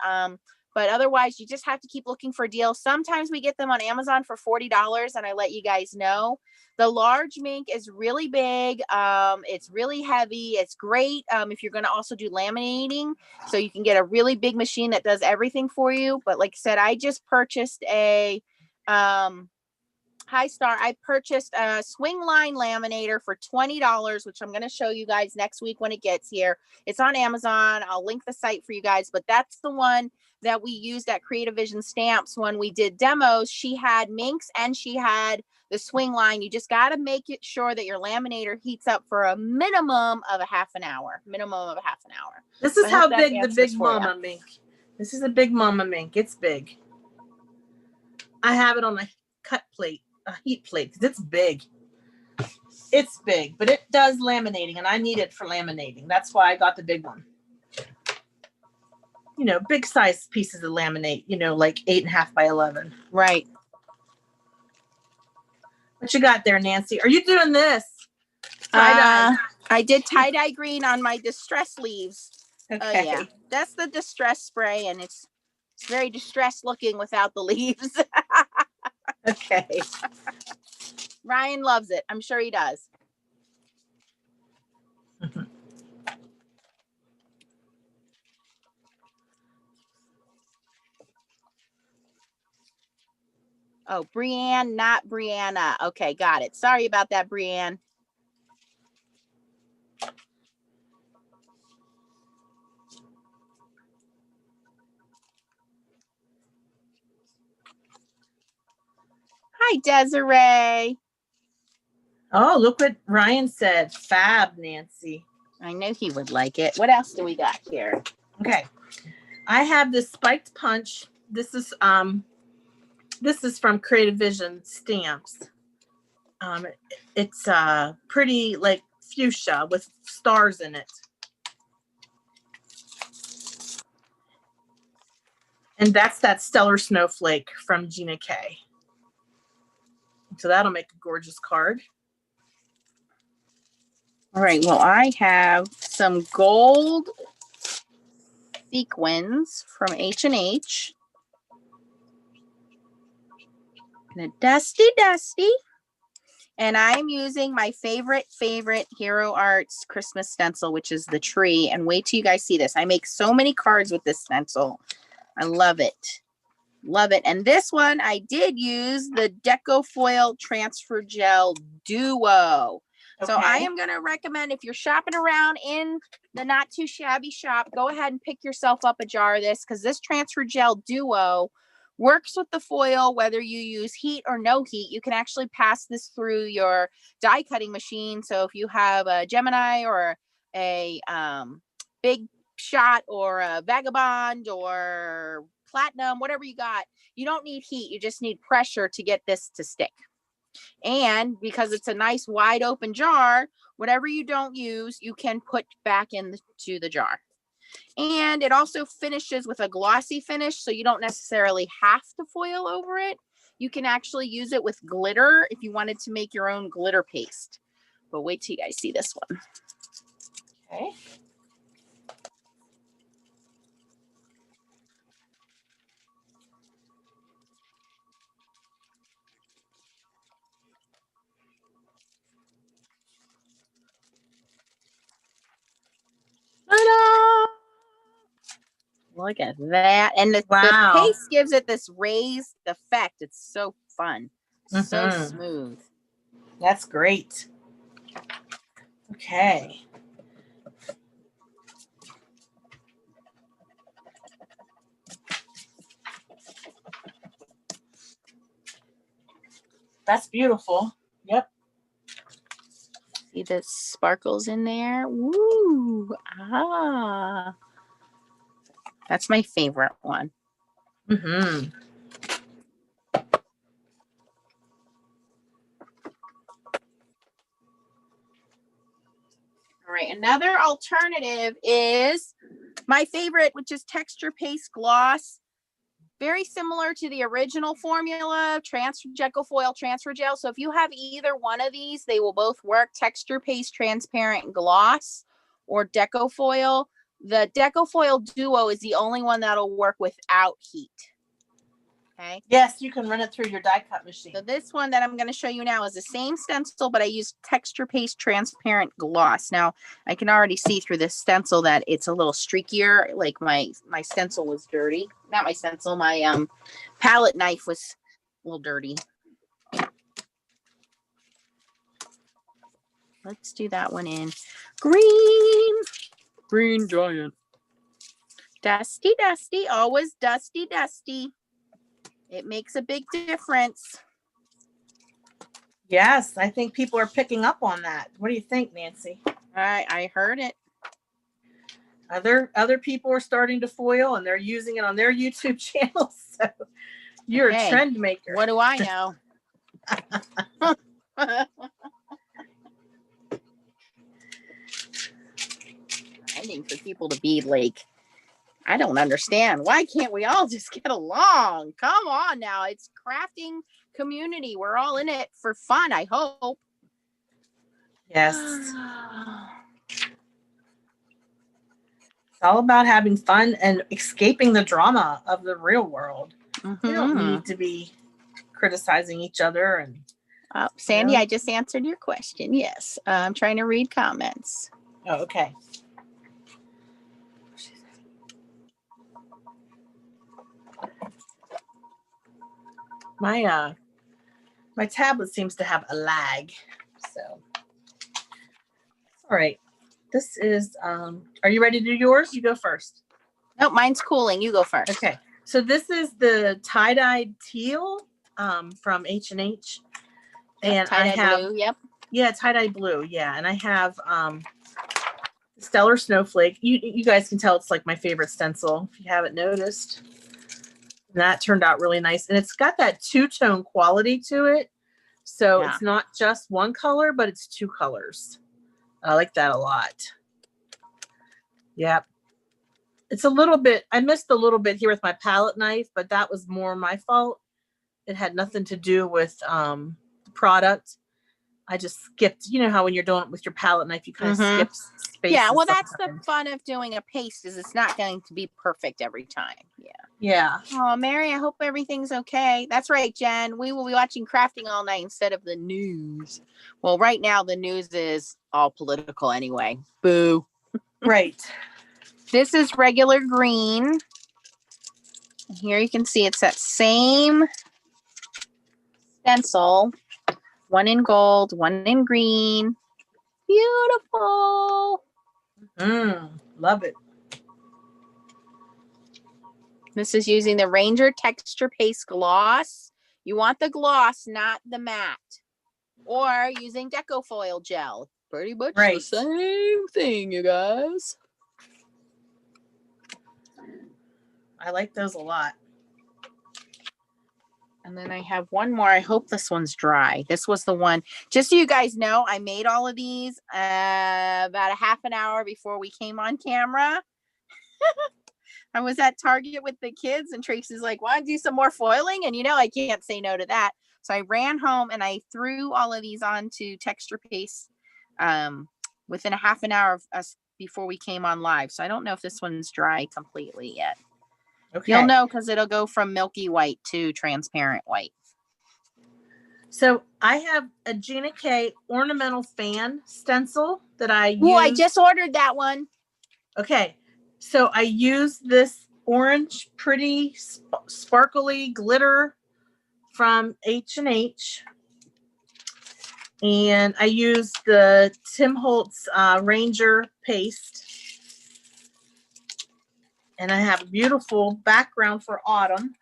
but otherwise you just have to keep looking for deals. Sometimes we get them on Amazon for $40 and I let you guys know. The large mink is really big. It's really heavy. It's great if you're going to also do laminating. So you can get a really big machine that does everything for you. But like I said, I just purchased a Hi Star. I purchased a swing line laminator for $20, which I'm going to show you guys next week when it gets here. It's on Amazon. I'll link the site for you guys, but that's the one that we used at Creative Vision Stamps when we did demos. She had minks and she had the swing line. You just got to make it sure that your laminator heats up for a minimum of a half an hour. This is how big the big mama mink. This is a big mama mink. It's big. I have it on a cut plate, a heat plate, because it's big. It's big, but it does laminating, and I need it for laminating. That's why I got the big one. You know, big size pieces of laminate, you know, like 8.5 by 11. Right. What you got there, Nancy? Are you doing this? Tie-dye. I did tie-dye green on my distress leaves. Okay. Yeah. That's the distress spray, and it's very distressed looking without the leaves. Okay. Ryan loves it. I'm sure he does. Oh, Brianne, not Brianna. Okay, got it. Sorry about that, Brianne. Hi, Desiree. Oh, look what Ryan said. Fab, Nancy. I knew he would like it. What else do we got here? Okay. I have this spiked punch. This is from Creative Vision Stamps. It's pretty like fuchsia with stars in it. And that's that Stellar Snowflake from Gina K. So that'll make a gorgeous card. All right. Well, I have some gold sequins from H&H. And a dusty. And I'm using my favorite Hero Arts Christmas stencil, which is the tree. And wait till you guys see this. I make so many cards with this stencil. I love it. Love it. And this one, I did use the Deco Foil Transfer Gel Duo. Okay. So I am going to recommend, if you're shopping around in the not too shabby shop, go ahead and pick yourself up a jar of this, because this Transfer Gel Duo works with the foil, whether you use heat or no heat. You can actually pass this through your die cutting machine. So if you have a Gemini or a Big Shot or a Vagabond or Platinum, whatever you got, you don't need heat. You just need pressure to get this to stick. And because it's a nice wide open jar, whatever you don't use, you can put back into the jar. And it also finishes with a glossy finish, so you don't necessarily have to foil over it. You can actually use it with glitter if you wanted to make your own glitter paste. But wait till you guys see this one. Okay. Look at that. And the Wow. paste gives it this raised effect. It's so fun. So smooth. That's great. Okay. That's beautiful. Yep. See the sparkles in there? Woo! Ah. That's my favorite one. Mm-hmm. All right, another alternative is my favorite, which is Texture Paste Gloss. Very similar to the original formula, Deco Foil Transfer Gel. So if you have either one of these, they will both work. Texture Paste Transparent Gloss or Deco Foil. The Deco Foil Duo is the only one that'll work without heat. Okay. Yes, you can run it through your die cut machine. So this one that I'm going to show you now is the same stencil, but I use Texture Paste Transparent Gloss. Now, I can already see through this stencil that it's a little streakier, like my stencil was dirty. Not my stencil, my palette knife was a little dirty. Let's do that one in green. Green giant. Dusty, dusty, always dusty, dusty. It makes a big difference. Yes, I think people are picking up on that. What do you think, Nancy? I heard it. Other people are starting to foil and they're using it on their YouTube channels. So you're a trend maker. What do I know? I think for people to be like, I don't understand. Why can't we all just get along? Come on now. It's crafting community. We're all in it for fun, I hope. Yes. It's all about having fun and escaping the drama of the real world. Mm-hmm. We don't need to be criticizing each other. And Sandy, I just answered your question. Yes. I'm trying to read comments. Oh, okay. My tablet seems to have a lag. So all right. This is are you ready to do yours? You go first. No, mine's cooling. You go first. Okay. So this is the tie-dyed teal from H&H. And I have blue, yep. Yeah, tie-dye blue. Yeah. And I have Stellar Snowflake. You guys can tell it's like my favorite stencil if you haven't noticed. And that turned out really nice. And it's got that two-tone quality to it. So it's not just one color, but it's two colors. I like that a lot. Yep. It's a little bit, I missed a little bit here with my palette knife, but that was more my fault. It had nothing to do with the product. I just skipped, you know how when you're doing it with your palette knife, you kind of skip spaces. Yeah, well, that's the fun of doing a paste, is it's not going to be perfect every time. Yeah. Yeah. Oh, Mary, I hope everything's okay. That's right, Jen. We will be watching crafting all night instead of the news. Well, right now the news is all political anyway. Boo. Right. This is regular green. Here you can see it's that same stencil. One in gold, one in green. Beautiful. Love it. This is using the Ranger Texture Paste Gloss. You want the gloss, not the matte. Or using Deco Foil Gel. Pretty much the same thing, you guys. I like those a lot. And then I have one more. I hope this one's dry. This was the one. Just so you guys know, I made all of these about a half an hour before we came on camera. I was at Target with the kids and Tracy's like, want to do some more foiling? And you know, I can't say no to that. So I ran home and I threw all of these onto Texture Paste within a half an hour of us before we came on live. So I don't know if this one's dry completely yet. Okay. You'll know because it'll go from milky white to transparent white. So I have a Gina K ornamental fan stencil that I use. Oh, I just ordered that one. Okay. So I use this orange, pretty sparkly glitter from H&H. And I used the Tim Holtz Ranger paste. And I have a beautiful background for autumn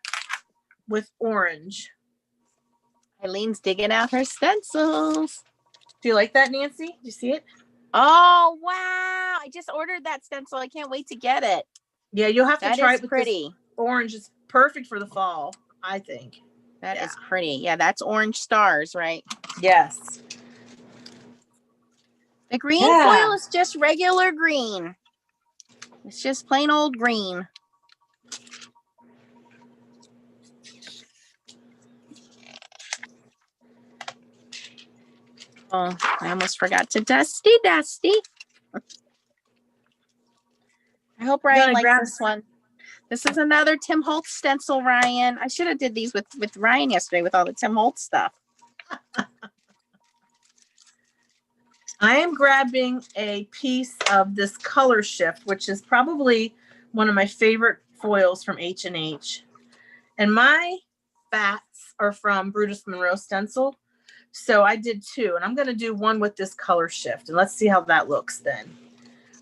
with orange. Eileen's digging out her stencils. Do you like that, Nancy? Do you see it? Oh, wow. I just ordered that stencil. I can't wait to get it. Yeah, you'll have to try it with pretty. This orange. It's perfect for the fall, I think. That is pretty. Yeah, that's orange stars, right? Yes. The green foil is just regular green. It's just plain old green. Oh, I almost forgot to dusty. I hope Ryan likes this one. This is another Tim Holtz stencil, Ryan. I should have did these with Ryan yesterday with all the Tim Holtz stuff. I am grabbing a piece of this color shift, which is probably one of my favorite foils from H&H. And my bats are from Brutus Monroe Stencil. So I did two, and I'm going to do one with this color shift, and let's see how that looks then.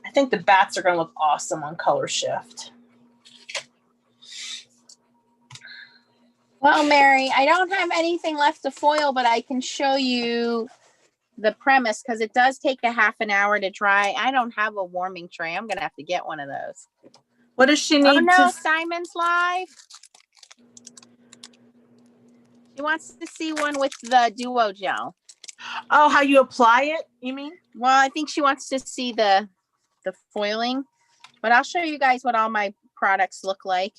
I think the bats are going to look awesome on color shift. Well, Mary, I don't have anything left to foil, but I can show you the premise because it does take a half an hour to dry. I don't have a warming tray. I'm going to have to get one of those. What does she need? Oh, no, Simon's live. She wants to see one with the Duo Gel. Oh, how you apply it, you mean? Well, I think she wants to see the foiling, but I'll show you guys what all my products look like.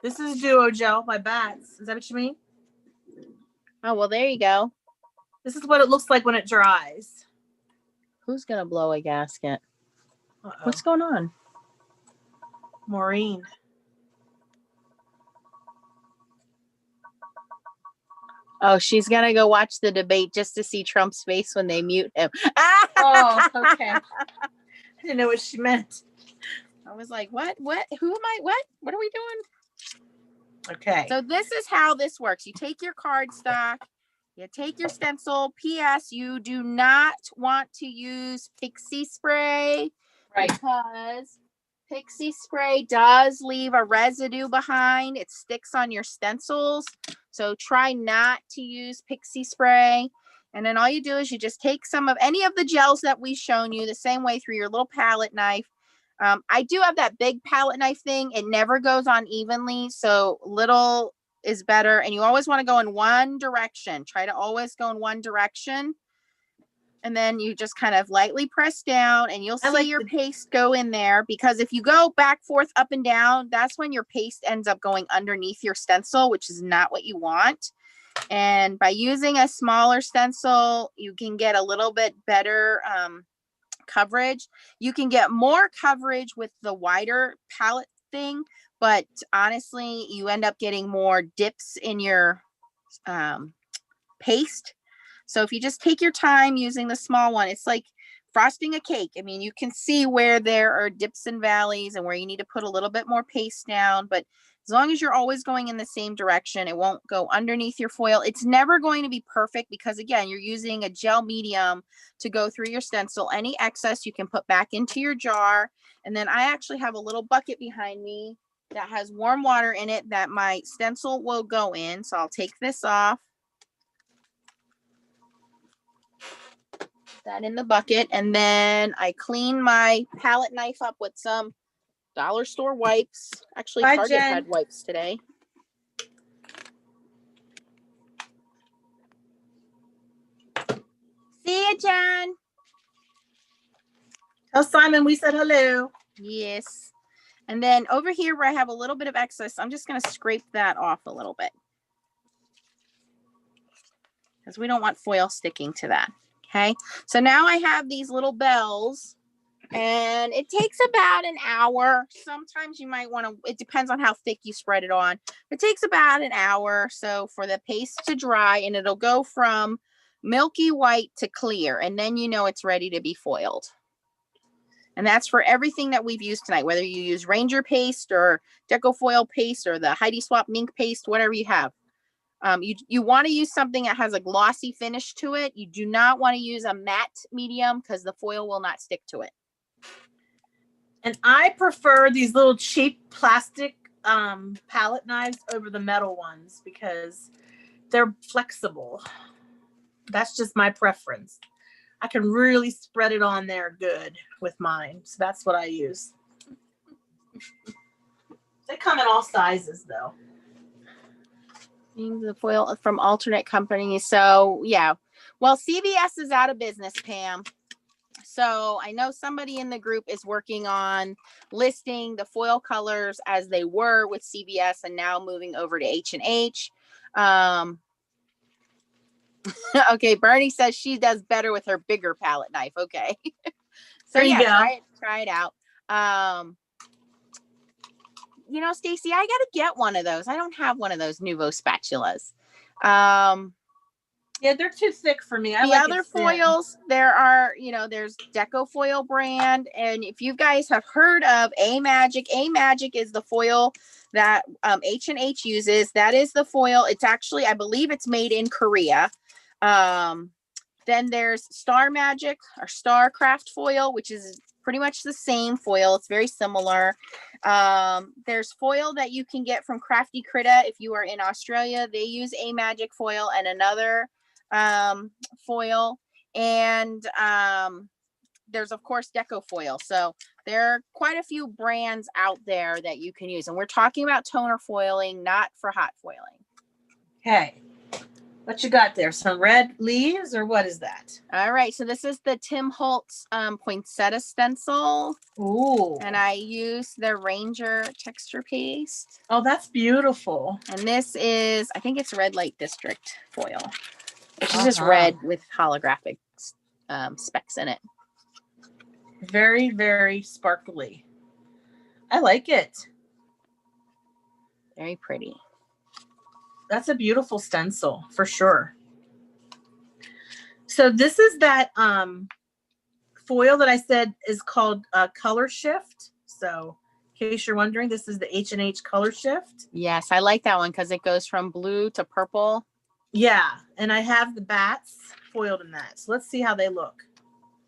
This is Duo Gel by Bats. Is that what you mean? Oh, well, there you go. This is what it looks like when it dries. Who's going to blow a gasket? Uh-oh. What's going on? Maureen. Oh, she's going to go watch the debate just to see Trump's face when they mute him. Oh, okay. I didn't know what she meant. I was like, what? Who am I? What are we doing? Okay. So this is how this works. You take your cardstock, you take your stencil. P.S. You do not want to use pixie spray, right? Because pixie spray does leave a residue behind. It sticks on your stencils. So try not to use pixie spray. And then all you do is you just take some of any of the gels that we've shown you the same way through your little palette knife. I do have that big palette knife thing. It never goes on evenly. So little is better. And you always want to go in one direction. Try to always go in one direction. And then you just kind of lightly press down and you'll see your paste go in there, because if you go back, forth, up and down, that's when your paste ends up going underneath your stencil, which is not what you want. And by using a smaller stencil, you can get a little bit better coverage. You can get more coverage with the wider palette thing, but honestly, you end up getting more dips in your paste. So if you just take your time using the small one, it's like frosting a cake. I mean, you can see where there are dips and valleys and where you need to put a little bit more paste down, but as long as you're always going in the same direction, it won't go underneath your foil. It's never going to be perfect because, again, you're using a gel medium to go through your stencil. Any excess you can put back into your jar. And then I actually have a little bucket behind me that has warm water in it that my stencil will go in. So I'll take this off. That in the bucket, and then I clean my palette knife up with some dollar store wipes. Actually, Target had wipes today. See ya, Jen. Tell Simon we said hello. Yes. And then over here where I have a little bit of excess, I'm just going to scrape that off a little bit because we don't want foil sticking to that. Okay, so now I have these little bells and it takes about an hour. Sometimes you might want to, it depends on how thick you spread it on. It takes about an hour or so for the paste to dry, and it'll go from milky white to clear, and then you know it's ready to be foiled. And that's for everything that we've used tonight, whether you use Ranger paste or Deco Foil paste or the Heidi Swap Mink paste, whatever you have. You want to use something that has a glossy finish to it. You do not want to use a matte medium because the foil will not stick to it. And I prefer these little cheap plastic palette knives over the metal ones because they're flexible. That's just my preference. I can really spread it on there good with mine. So that's what I use. They come in all sizes though. The foil from alternate companies. So yeah. Well, CVS is out of business, Pam. So I know somebody in the group is working on listing the foil colors as they were with CVS and now moving over to H&H. Okay, Bernie says she does better with her bigger palette knife. Okay. So yeah, try it out. You know, Stacy, I got to get one of those. I don't have one of those Nuvo spatulas. Yeah, they're too thick for me. The other foils, there are, you know, there's Deco Foil brand. And if you guys have heard of A-Magic is the foil that H&H uses. That is the foil. It's actually, I believe it's made in Korea. Then there's Star Magic or Starcraft foil, which is pretty much the same foil. It's very similar. There's foil that you can get from Crafty Critta if you are in Australia. They use A-Magic foil and another foil. And there's, of course, Deco Foil. So there are quite a few brands out there that you can use. And we're talking about toner foiling, not for hot foiling. Okay. What you got there? Some red leaves or what is that? All right. So this is the Tim Holtz poinsettia stencil. Ooh. And I use the Ranger texture paste. Oh, that's beautiful. And this is, I think it's Red Light District foil, which is just red with holographic specks in it. Very, very sparkly. I like it. Very pretty. That's a beautiful stencil for sure. So this is that foil that I said is called Color Shift. So in case you're wondering, this is the H&H Color Shift. Yes, I like that one because it goes from blue to purple. Yeah, and I have the bats foiled in that. So let's see how they look.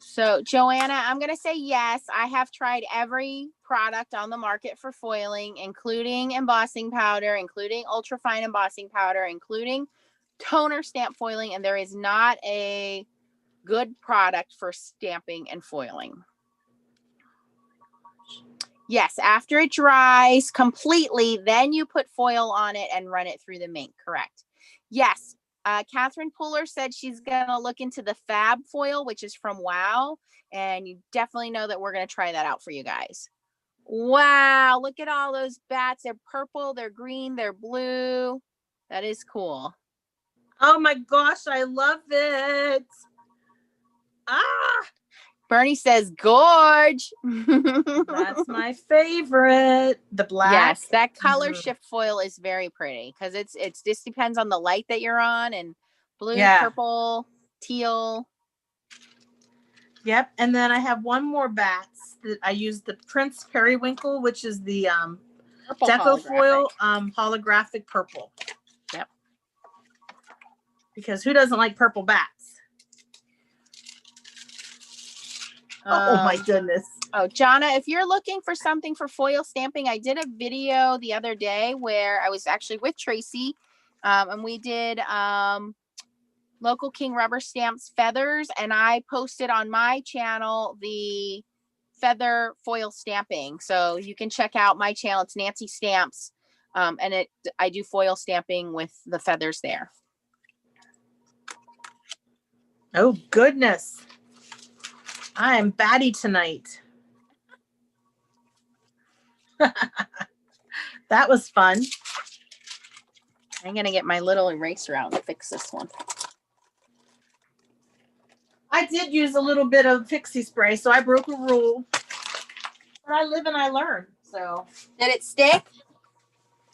So Joanna, I'm going to say yes. I have tried every product on the market for foiling, including embossing powder, including ultrafine embossing powder, including toner stamp foiling, and there is not a good product for stamping and foiling. Yes, after it dries completely, then you put foil on it and run it through the mink, correct? Yes. Catherine Puller said she's going to look into the Fab foil, which is from Wow. And you definitely know that we're going to try that out for you guys. Wow. Look at all those bats. They're purple, they're green, they're blue. That is cool. Oh my gosh. I love it. Ah. Bernie says, gorge. That's my favorite. The black. Yes, that color shift foil is very pretty because it's just depends on the light that you're on, and blue, purple, teal. Yep. And then I have one more bats that I use, the Prince Periwinkle, which is the Deco Foil holographic purple. Yep. Because who doesn't like purple bats? Oh my goodness. Oh, Jonna, if you're looking for something for foil stamping, I did a video the other day where I was actually with Tracy and we did Local King Rubber Stamps feathers, and I posted on my channel the feather foil stamping. So you can check out my channel. It's Nancy Stamps. And I do foil stamping with the feathers there. Oh, goodness. I am batty tonight. That was fun. I'm going to get my little eraser out and fix this one. I did use a little bit of pixie spray, so I broke a rule. But I live and I learn. So did it stick?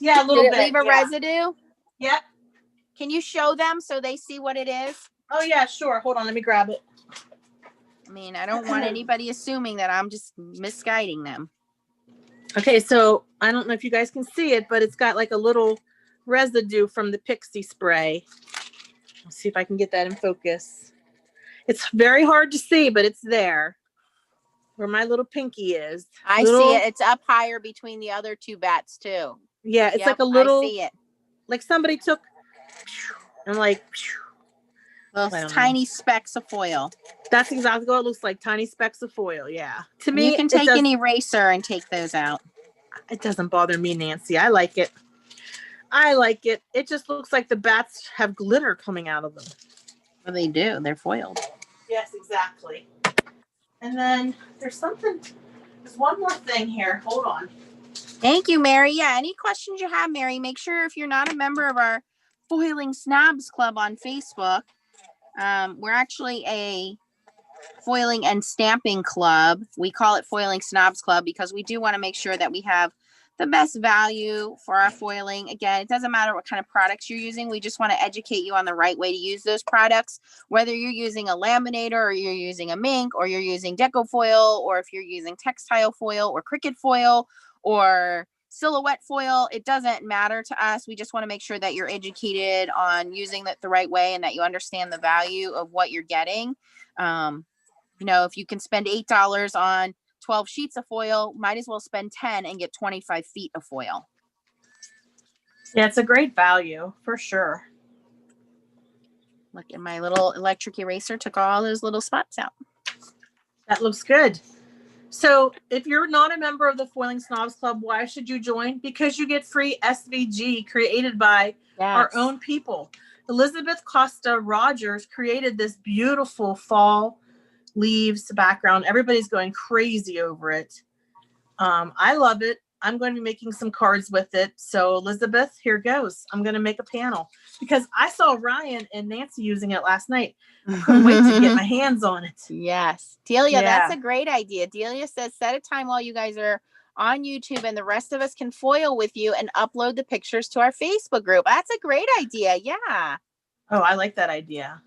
Yeah, a little bit. Did it leave a residue? Yep. Can you show them so they see what it is? Oh yeah, sure. Hold on, let me grab it. I mean, I don't want anybody assuming that I'm just misguiding them. Okay, so I don't know if you guys can see it, but it's got like a little residue from the pixie spray. Let's see if I can get that in focus. It's very hard to see, but it's there where my little pinky is. I see it. It's up higher between the other two bats too. Yeah, it's like a little. I see it. Like somebody took and like those tiny specks of foil. That's exactly what it looks like. Tiny specks of foil. Yeah. To me, you can take an eraser and take those out. It doesn't bother me, Nancy. I like it. I like it. It just looks like the bats have glitter coming out of them. Well, they do. They're foiled. Yes, exactly. And then there's one more thing here. Hold on. Thank you, Mary. Yeah, any questions you have, Mary, make sure if you're not a member of our Foiling Snobs Club on Facebook, we're actually a foiling and stamping club. We call it Foiling Snobs Club because we do want to make sure that we have the best value for our foiling. Again, it doesn't matter what kind of products you're using. We just want to educate you on the right way to use those products, whether you're using a laminator or you're using a mink or you're using deco foil, or if you're using textile foil or Cricut foil or silhouette foil. It doesn't matter to us. We just want to make sure that you're educated on using it the right way and that you understand the value of what you're getting. If you can spend $8 on 12 sheets of foil, might as well spend 10 and get 25 feet of foil. Yeah, it's a great value for sure. Look at my little electric eraser, took all those little spots out. That looks good. So if you're not a member of the Foiling Snobs Club, why should you join? Because you get free SVG created by our own people. Elizabeth Costa Rogers created this beautiful fall leaves background. Everybody's going crazy over it. I love it. I'm going to be making some cards with it. So Elizabeth, here goes. I'm going to make a panel because I saw Ryan and Nancy using it last night. I couldn't wait to get my hands on it. Yes. Delia, that's a great idea. Delia says set a time while you guys are on YouTube and the rest of us can foil with you and upload the pictures to our Facebook group. That's a great idea. Yeah. Oh, I like that idea.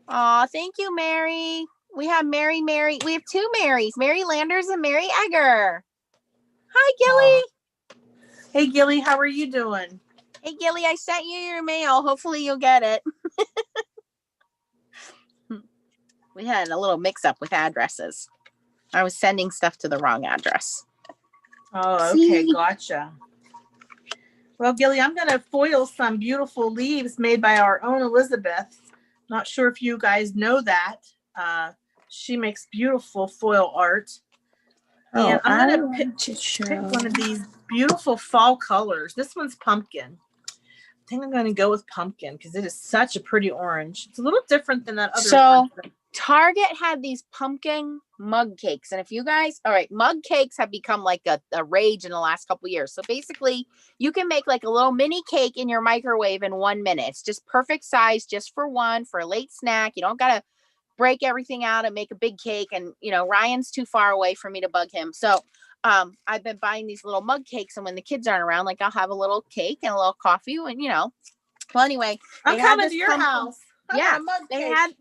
Oh, thank you, Mary. We have Mary. We have two Marys, Mary Landers and Mary Egger. Hi, Gilly. Hey, Gilly, how are you doing? Hey, Gilly, I sent you your mail. Hopefully you'll get it. We had a little mix-up with addresses. I was sending stuff to the wrong address. Oh, okay. Gotcha. Well, Gilly, I'm going to foil some beautiful leaves made by our own Elizabeth. Not sure if you guys know that. She makes beautiful foil art. And I'm going to pick one of these beautiful fall colors. This one's pumpkin. I think I'm going to go with pumpkin because it is such a pretty orange. It's a little different than that other one. Target had these pumpkin mug cakes. And if you guys, mug cakes have become like a rage in the last couple of years. So basically you can make like a little mini cake in your microwave in 1 minute. It's just perfect size, just for a late snack. You don't got to break everything out and make a big cake. And, Ryan's too far away for me to bug him. So I've been buying these little mug cakes. And when the kids aren't around, like I'll have a little cake and a little coffee and, well, anyway, I'm coming to your house. Yeah,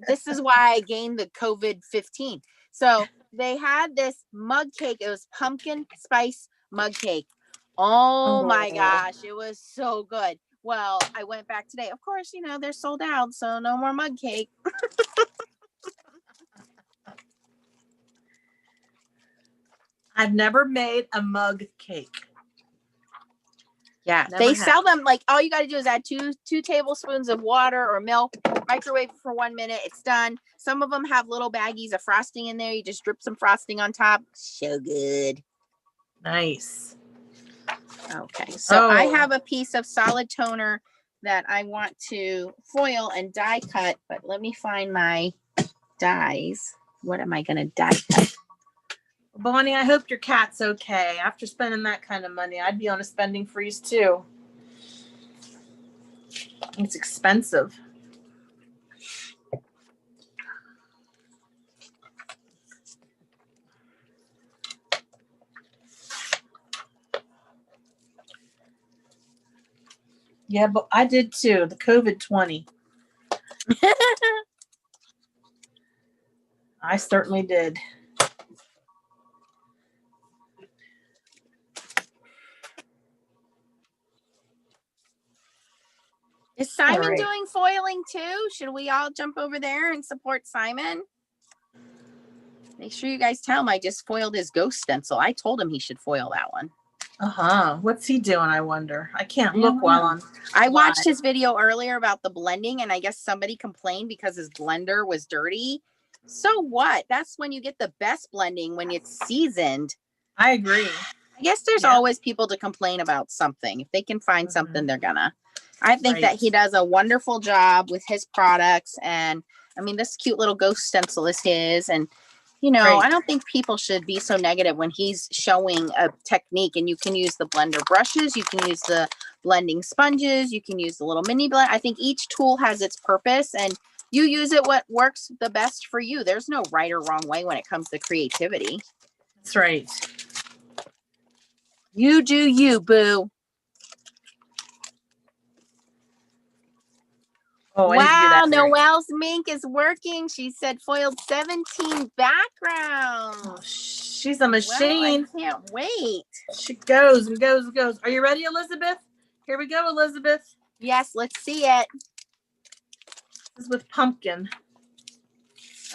this is why I gained the COVID-15. So they had this mug cake. It was pumpkin spice mug cake. Oh my gosh, it was so good. Well, I went back today. Of course, they're sold out, so no more mug cake. I've never made a mug cake. Yeah, they sell them like all you got to do is add two tablespoons of water or milk, microwave for 1 minute. It's done. Some of them have little baggies of frosting in there. You just drip some frosting on top. So good. Nice. Okay, so I have a piece of solid toner that I want to foil and die cut, but let me find my dies. What am I going to die cut? Bonnie, I hope your cat's okay. After spending that kind of money, I'd be on a spending freeze too. It's expensive. Yeah, but I did too. The COVID-20. I certainly did. Is Simon right. doing foiling too? Should we all jump over there and support Simon? Make sure you guys tell him I just foiled his ghost stencil. I told him he should foil that one. What's he doing, I wonder? I can't look while I'm I watched his video earlier about the blending, and I guess somebody complained because his blender was dirty. So what? That's when you get the best blending, when it's seasoned. I agree. I guess there's always people to complain about something. If they can find something, they're gonna. I think that he does a wonderful job with his products. And I mean, this cute little ghost stencil is his. And, you know, I don't think people should be so negative when he's showing a technique. And you can use the blender brushes, you can use the blending sponges, you can use the little mini blend. I think each tool has its purpose, and you use it what works the best for you. There's no right or wrong way when it comes to creativity. That's right. You do you, boo. Oh, wow, Noelle's mink is working. She said foiled 17 backgrounds. Oh, she's a machine. Well, I can't wait. She goes and goes and goes. Are you ready, Elizabeth? Here we go, Elizabeth. Yes, let's see it. This is with pumpkin.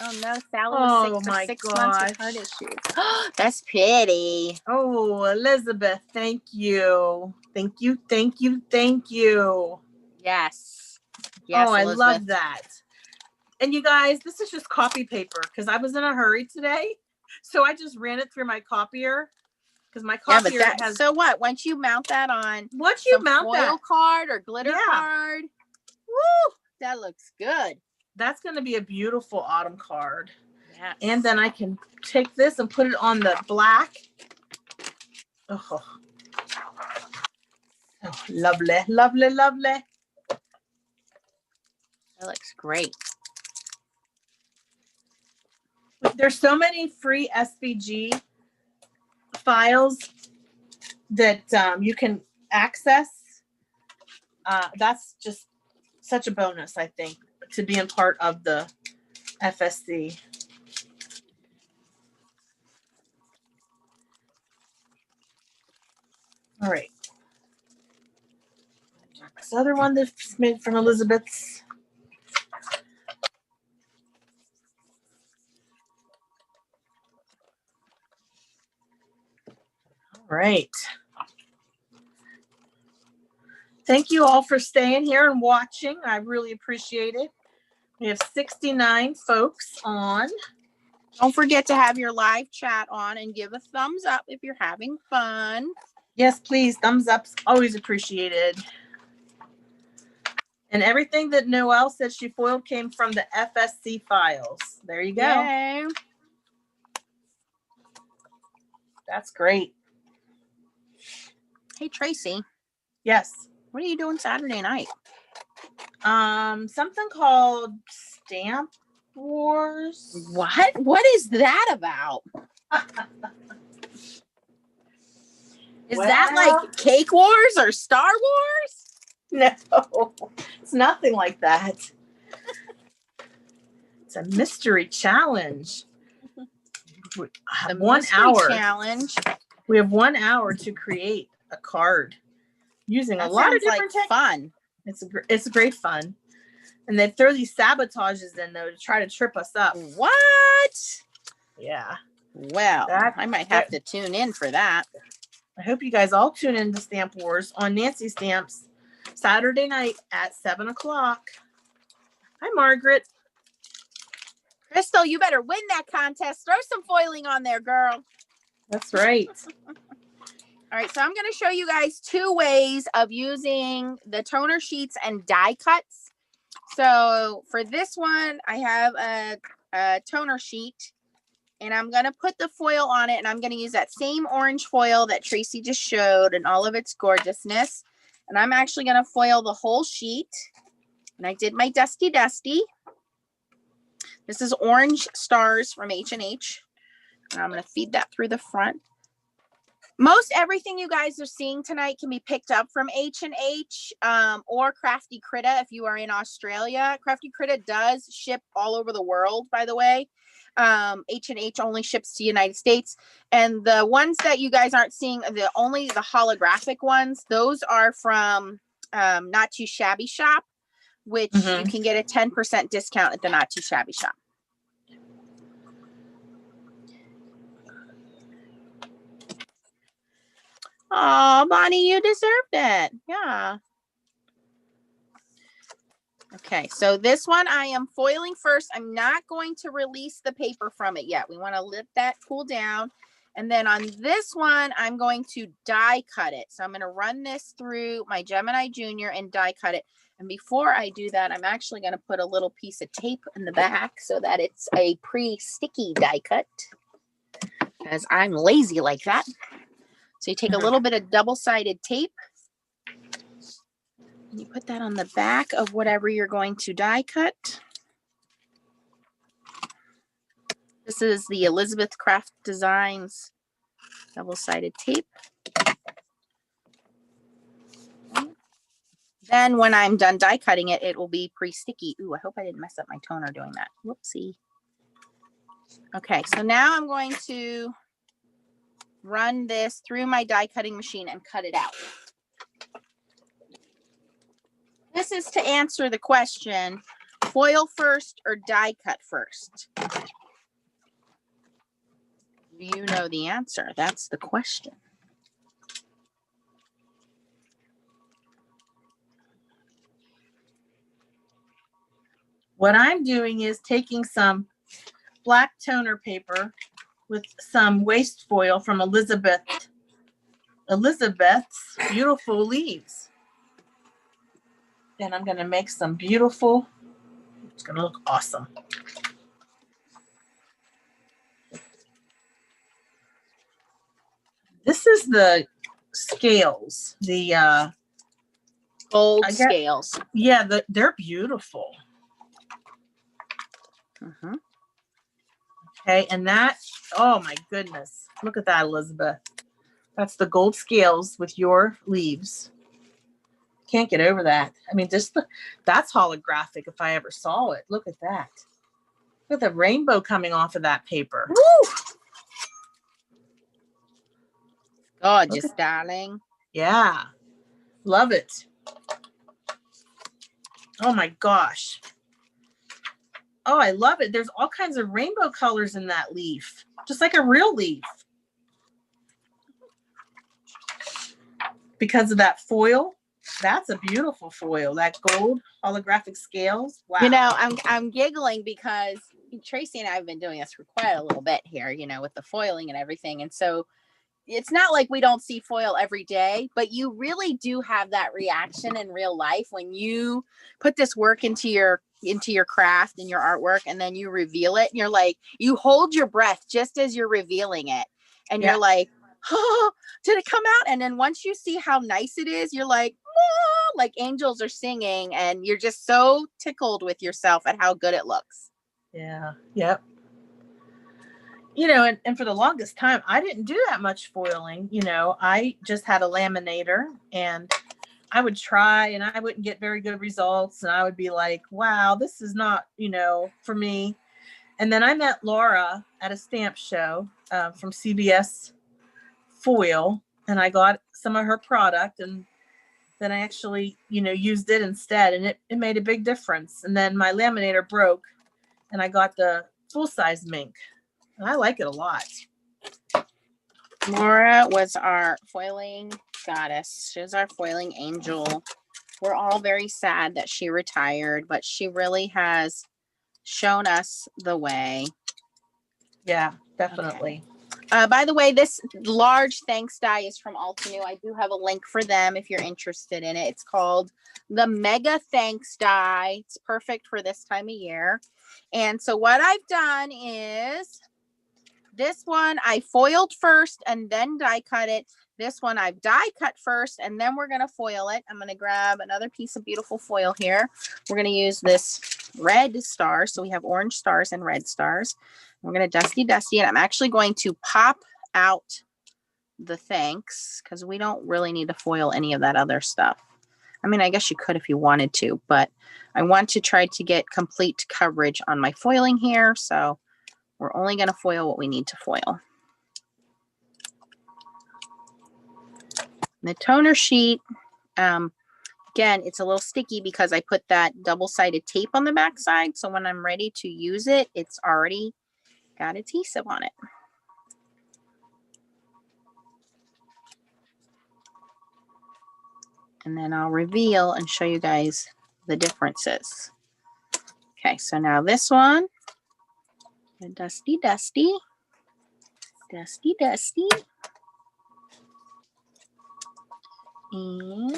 Oh no, Sally was sick for 6 months with heart issues. That's pretty. Oh, Elizabeth, thank you. Thank you, thank you, thank you. Yes. Yes, oh, I Elizabeth. love that. And you guys, this is just copy paper because I was in a hurry today. So I just ran it through my copier because my copier has. So what? Once you mount that on, once you mount foil that card or glitter card, woo, that looks good. That's going to be a beautiful autumn card. Yeah. And then I can take this and put it on the black. Oh, lovely, lovely, lovely. That looks great. There's so many free SVG files that you can access. That's just such a bonus, I think, to being part of the FSC. All right. This other one that's made from Elizabeth's. All right. Thank you all for staying here and watching. I really appreciate it. We have 69 folks on. Don't forget to have your live chat on and give a thumbs up if you're having fun. Yes, please. Thumbs up's always appreciated. And everything that Noelle said she foiled came from the FSC files. There you go. Yay. That's great. Hey, Tracy. Yes. What are you doing Saturday night? Something called Stamp Wars. What? What is that about? Is that like Cake Wars or Star Wars? No, it's nothing like that. It's a mystery challenge. We have 1 hour challenge. We have 1 hour to create a card using a lot of different fun. It's great fun. And they throw these sabotages in though to try to trip us up. What? Yeah. Well, I might have to tune in for that. I hope you guys all tune in to Stamp Wars on Nancy Stamps Saturday night at 7 o'clock. Hi, Margaret. Crystal, you better win that contest. Throw some foiling on there, girl. That's right. All right, so I'm going to show you guys 2 ways of using the toner sheets and die cuts. So for this one, I have a toner sheet, and I'm going to put the foil on it, and I'm going to use that same orange foil that Tracy just showed and all of its gorgeousness. And I'm actually going to foil the whole sheet. And I did my Dusty Dusty. This is Orange Stars from H&H. And I'm going to feed that through the front. Most everything you guys are seeing tonight can be picked up from H&H or Crafty Critta if you are in Australia. Crafty Critta does ship all over the world, by the way. H&H only ships to the United States. And the ones that you guys aren't seeing, the holographic ones, those are from Not Too Shabby Shop, which you can get a 10% discount at the Not Too Shabby Shop. Oh, Bonnie, you deserved it. Yeah. Okay, so this one I am foiling first. I'm not going to release the paper from it yet. We want to let that cool down. And then on this one, I'm going to die cut it. So I'm going to run this through my Gemini Junior and die cut it. And before I do that, I'm actually going to put a little piece of tape in the back so that it's a pre-sticky die cut, because I'm lazy like that. So you take a little bit of double-sided tape and you put that on the back of whatever you're going to die cut. This is the Elizabeth Craft Designs double-sided tape. Then when I'm done die cutting it, it will be pre-sticky. Ooh, I hope I didn't mess up my toner doing that. Whoopsie. Okay, so now I'm going to run this through my die cutting machine and cut it out. This is to answer the question, foil first or die cut first? Do you know the answer? That's the question. What I'm doing is taking some black toner paper with some waste foil from Elizabeth's beautiful leaves. And I'm going to make some beautiful, it's going to look awesome. This is the scales, the gold scales. Yeah, they're beautiful. Okay, and that, oh my goodness, look at that, Elizabeth. That's the gold scales with your leaves. Can't get over that. I mean, that's holographic if I ever saw it. Look at that. Look at the rainbow coming off of that paper. Woo! Gorgeous, darling. Yeah, love it. Oh my gosh. Oh, I love it. There's all kinds of rainbow colors in that leaf, just like a real leaf. Because of that foil, that's a beautiful foil. That gold holographic scales. Wow. You know, I'm giggling because Tracy and I have been doing this for quite a little bit here, you know, with the foiling and everything. And so it's not like we don't see foil every day, but you really do have that reaction in real life when you put this work into your craft and your artwork, and then you reveal it and you're like, you hold your breath just as you're revealing it, and you're like, oh, did it come out? And then once you see how nice it is, you're like, oh, like angels are singing, and you're just so tickled with yourself at how good it looks. Yeah. Yep. You know, and for the longest time, I didn't do that much foiling. You know, I just had a laminator, and I would try and I wouldn't get very good results. And I would be like, wow, this is not, you know, for me. And then I met Laura at a stamp show from CBS Foil, and I got some of her product, and then I actually, you know, used it instead, and it made a big difference. And then my laminator broke, and I got the full-size mink. And I like it a lot. Laura was our foiling goddess. She was our foiling angel. We're all very sad that she retired, but she really has shown us the way. Yeah, definitely. Okay. By the way, this large thanks die is from Altenew. I do have a link for them if you're interested in it. It's called the Mega Thanks Die. It's perfect for this time of year. And so what I've done is this one I foiled first and then die cut it. This one I've die cut first and then we're going to foil it. I'm going to grab another piece of beautiful foil here. We're going to use this red star. So we have orange stars and red stars. We're going to dusty it. I'm actually going to pop out the thanks because we don't really need to foil any of that other stuff. I mean, I guess you could if you wanted to, but I want to try to get complete coverage on my foiling here. So We're only going to foil what we need to foil. The toner sheet, again, it's a little sticky because I put that double-sided tape on the back side. So when I'm ready to use it, it's already got adhesive on it. And then I'll reveal and show you guys the differences. Okay, so now this one, the dusty, dusty, dusty, dusty. And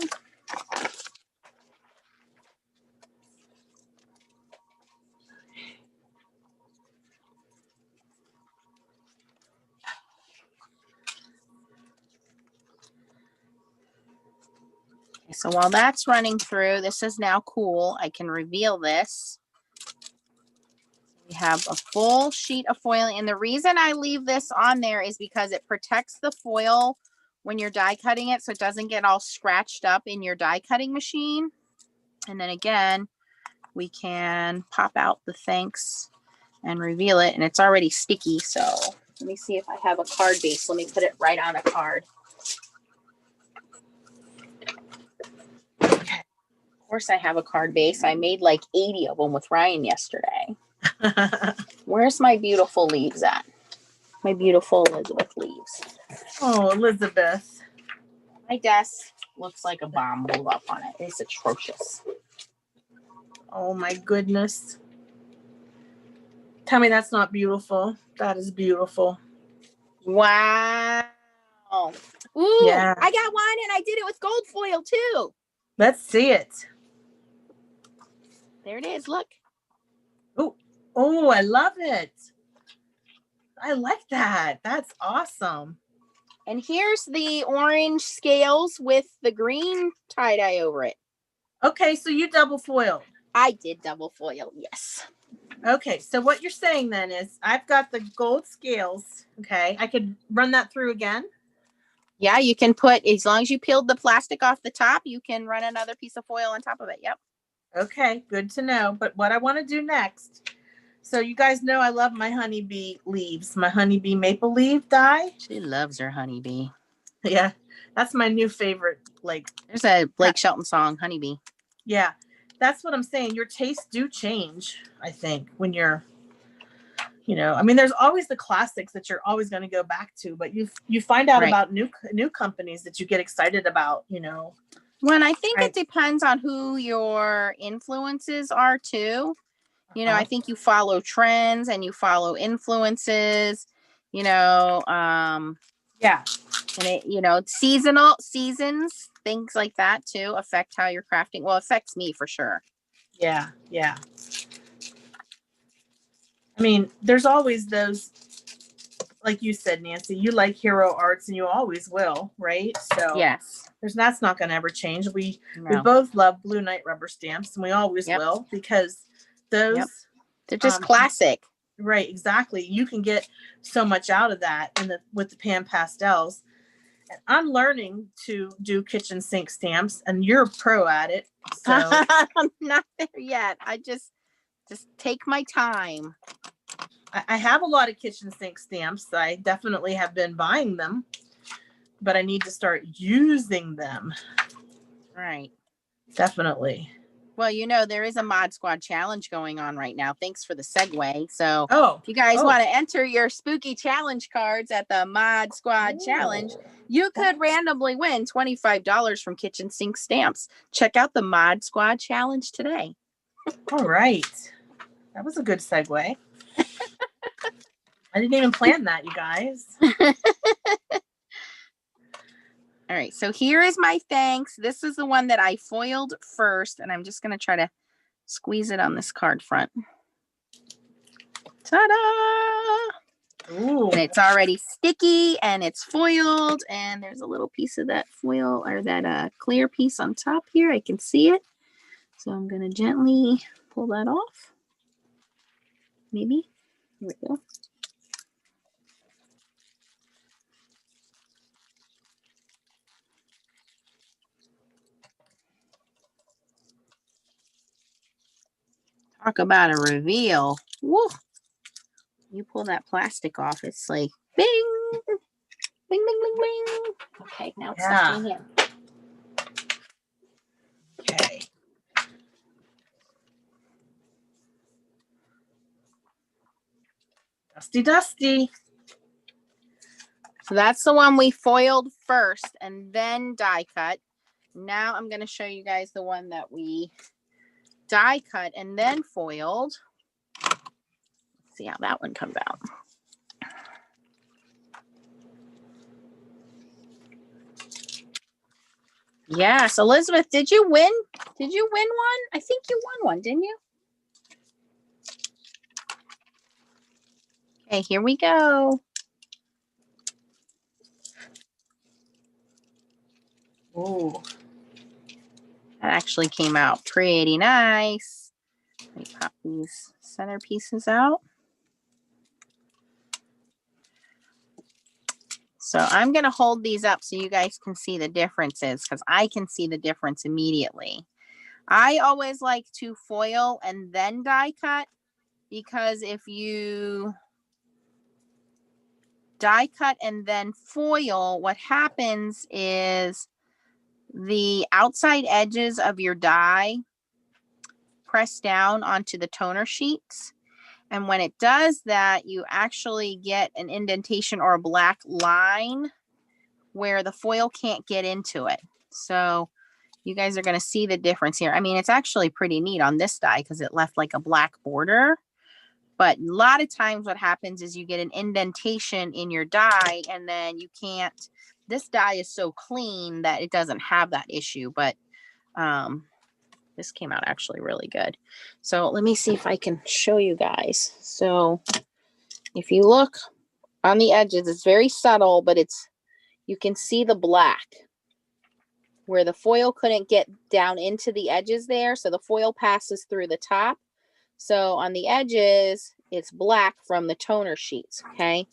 so while that's running through, this is now cool. I can reveal this. We have a full sheet of foil. And the reason I leave this on there is because it protects the foil when you're die cutting it, so it doesn't get all scratched up in your die cutting machine. And then again, we can pop out the thanks and reveal it. And it's already sticky. So let me see if I have a card base. Let me put it right on a card. Okay. Of course I have a card base. I made like 80 of them with Ryan yesterday. Where's my beautiful leaves at? My beautiful Elizabeth leaves. Oh, Elizabeth. My desk looks like a bomb blew up on it. It's atrocious. Oh my goodness. Tell me that's not beautiful. That is beautiful. Wow. Ooh, Yeah. I got one and I did it with gold foil too. Let's see it. There it is. Look. Oh, I love it. I like that. That's awesome. And here's the orange scales with the green tie-dye over it. Okay, so you double foiled. I did double foil, yes. Okay, so what you're saying then is I've got the gold scales. Okay, I could run that through again. Yeah, you can put, as long as you peeled the plastic off the top, you can run another piece of foil on top of it. Yep. Okay, good to know. But what I want to do next, so you guys know I love my honeybee leaves, my honeybee maple leaf dye. She loves her honeybee. Yeah, that's my new favorite. Like, there's a Blake Shelton song, Honeybee. Yeah, that's what I'm saying. Your tastes do change, I think, when you're, I mean, there's always the classics that you're always going to go back to, but you find out about new companies that you get excited about, Well, I think it depends on who your influences are too. I think you follow trends and you follow influences, yeah. And it, seasons, things like that too affect how you're crafting. Well, it affects me for sure. Yeah. Yeah. I mean, there's always those, like you said, Nancy, you like hero arts and you always will, right? So yes, that's not going to ever change. We both love Blue Knight rubber stamps and we always will, because those they're just classic. Right, exactly. You can get so much out of that with the pan pastels. And I'm learning to do kitchen sink stamps, and you're a pro at it. So I'm not there yet. I just take my time. I have a lot of kitchen sink stamps. I definitely have been buying them, but I need to start using them. Right. Definitely. Well, there is a Mod Squad challenge going on right now. Thanks for the segue. So if you guys want to enter your spooky challenge cards at the Mod Squad challenge, you could randomly win $25 from Kitchen Sink Stamps. Check out the Mod Squad challenge today. All right. That was a good segue. I didn't even plan that, you guys. All right, so here is my thanks. This is the one that I foiled first, and I'm just going to try to squeeze it on this card front. Ta-da! Ooh. And it's already sticky, and it's foiled, and there's a little piece of that foil, or that clear piece on top here. I can see it. So I'm going to gently pull that off. Maybe. Here we go. Talk about a reveal. Woo. you pull that plastic off, it's like bing, bing, bing, bing, bing. Okay, now it's stuck in here. Okay. Dusty, dusty. So that's the one we foiled first and then die cut. Now I'm going to show you guys the one that we die cut and then foiled. Let's see how that one comes out. Yes, Elizabeth, did you win? Did you win one? I think you won one, didn't you? Okay, here we go. Oh, That actually came out pretty nice. Let me pop these center pieces out. So I'm going to hold these up so you guys can see the differences because I can see the difference immediately. I always like to foil and then die cut because if you die cut and then foil, what happens is the outside edges of your die press down onto the toner sheets. And when it does that, you actually get an indentation or a black line where the foil can't get into it. So you guys are going to see the difference here. I mean, it's actually pretty neat on this die because it left like a black border. But a lot of times what happens is you get an indentation in your die and then you can't, this die is so clean that it doesn't have that issue. But this came out actually really good. So let me see if I can show you guys. So if you look on the edges, it's very subtle, but you can see the black where the foil couldn't get down into the edges there. So the foil passes through the top. So on the edges, it's black from the toner sheets, okay?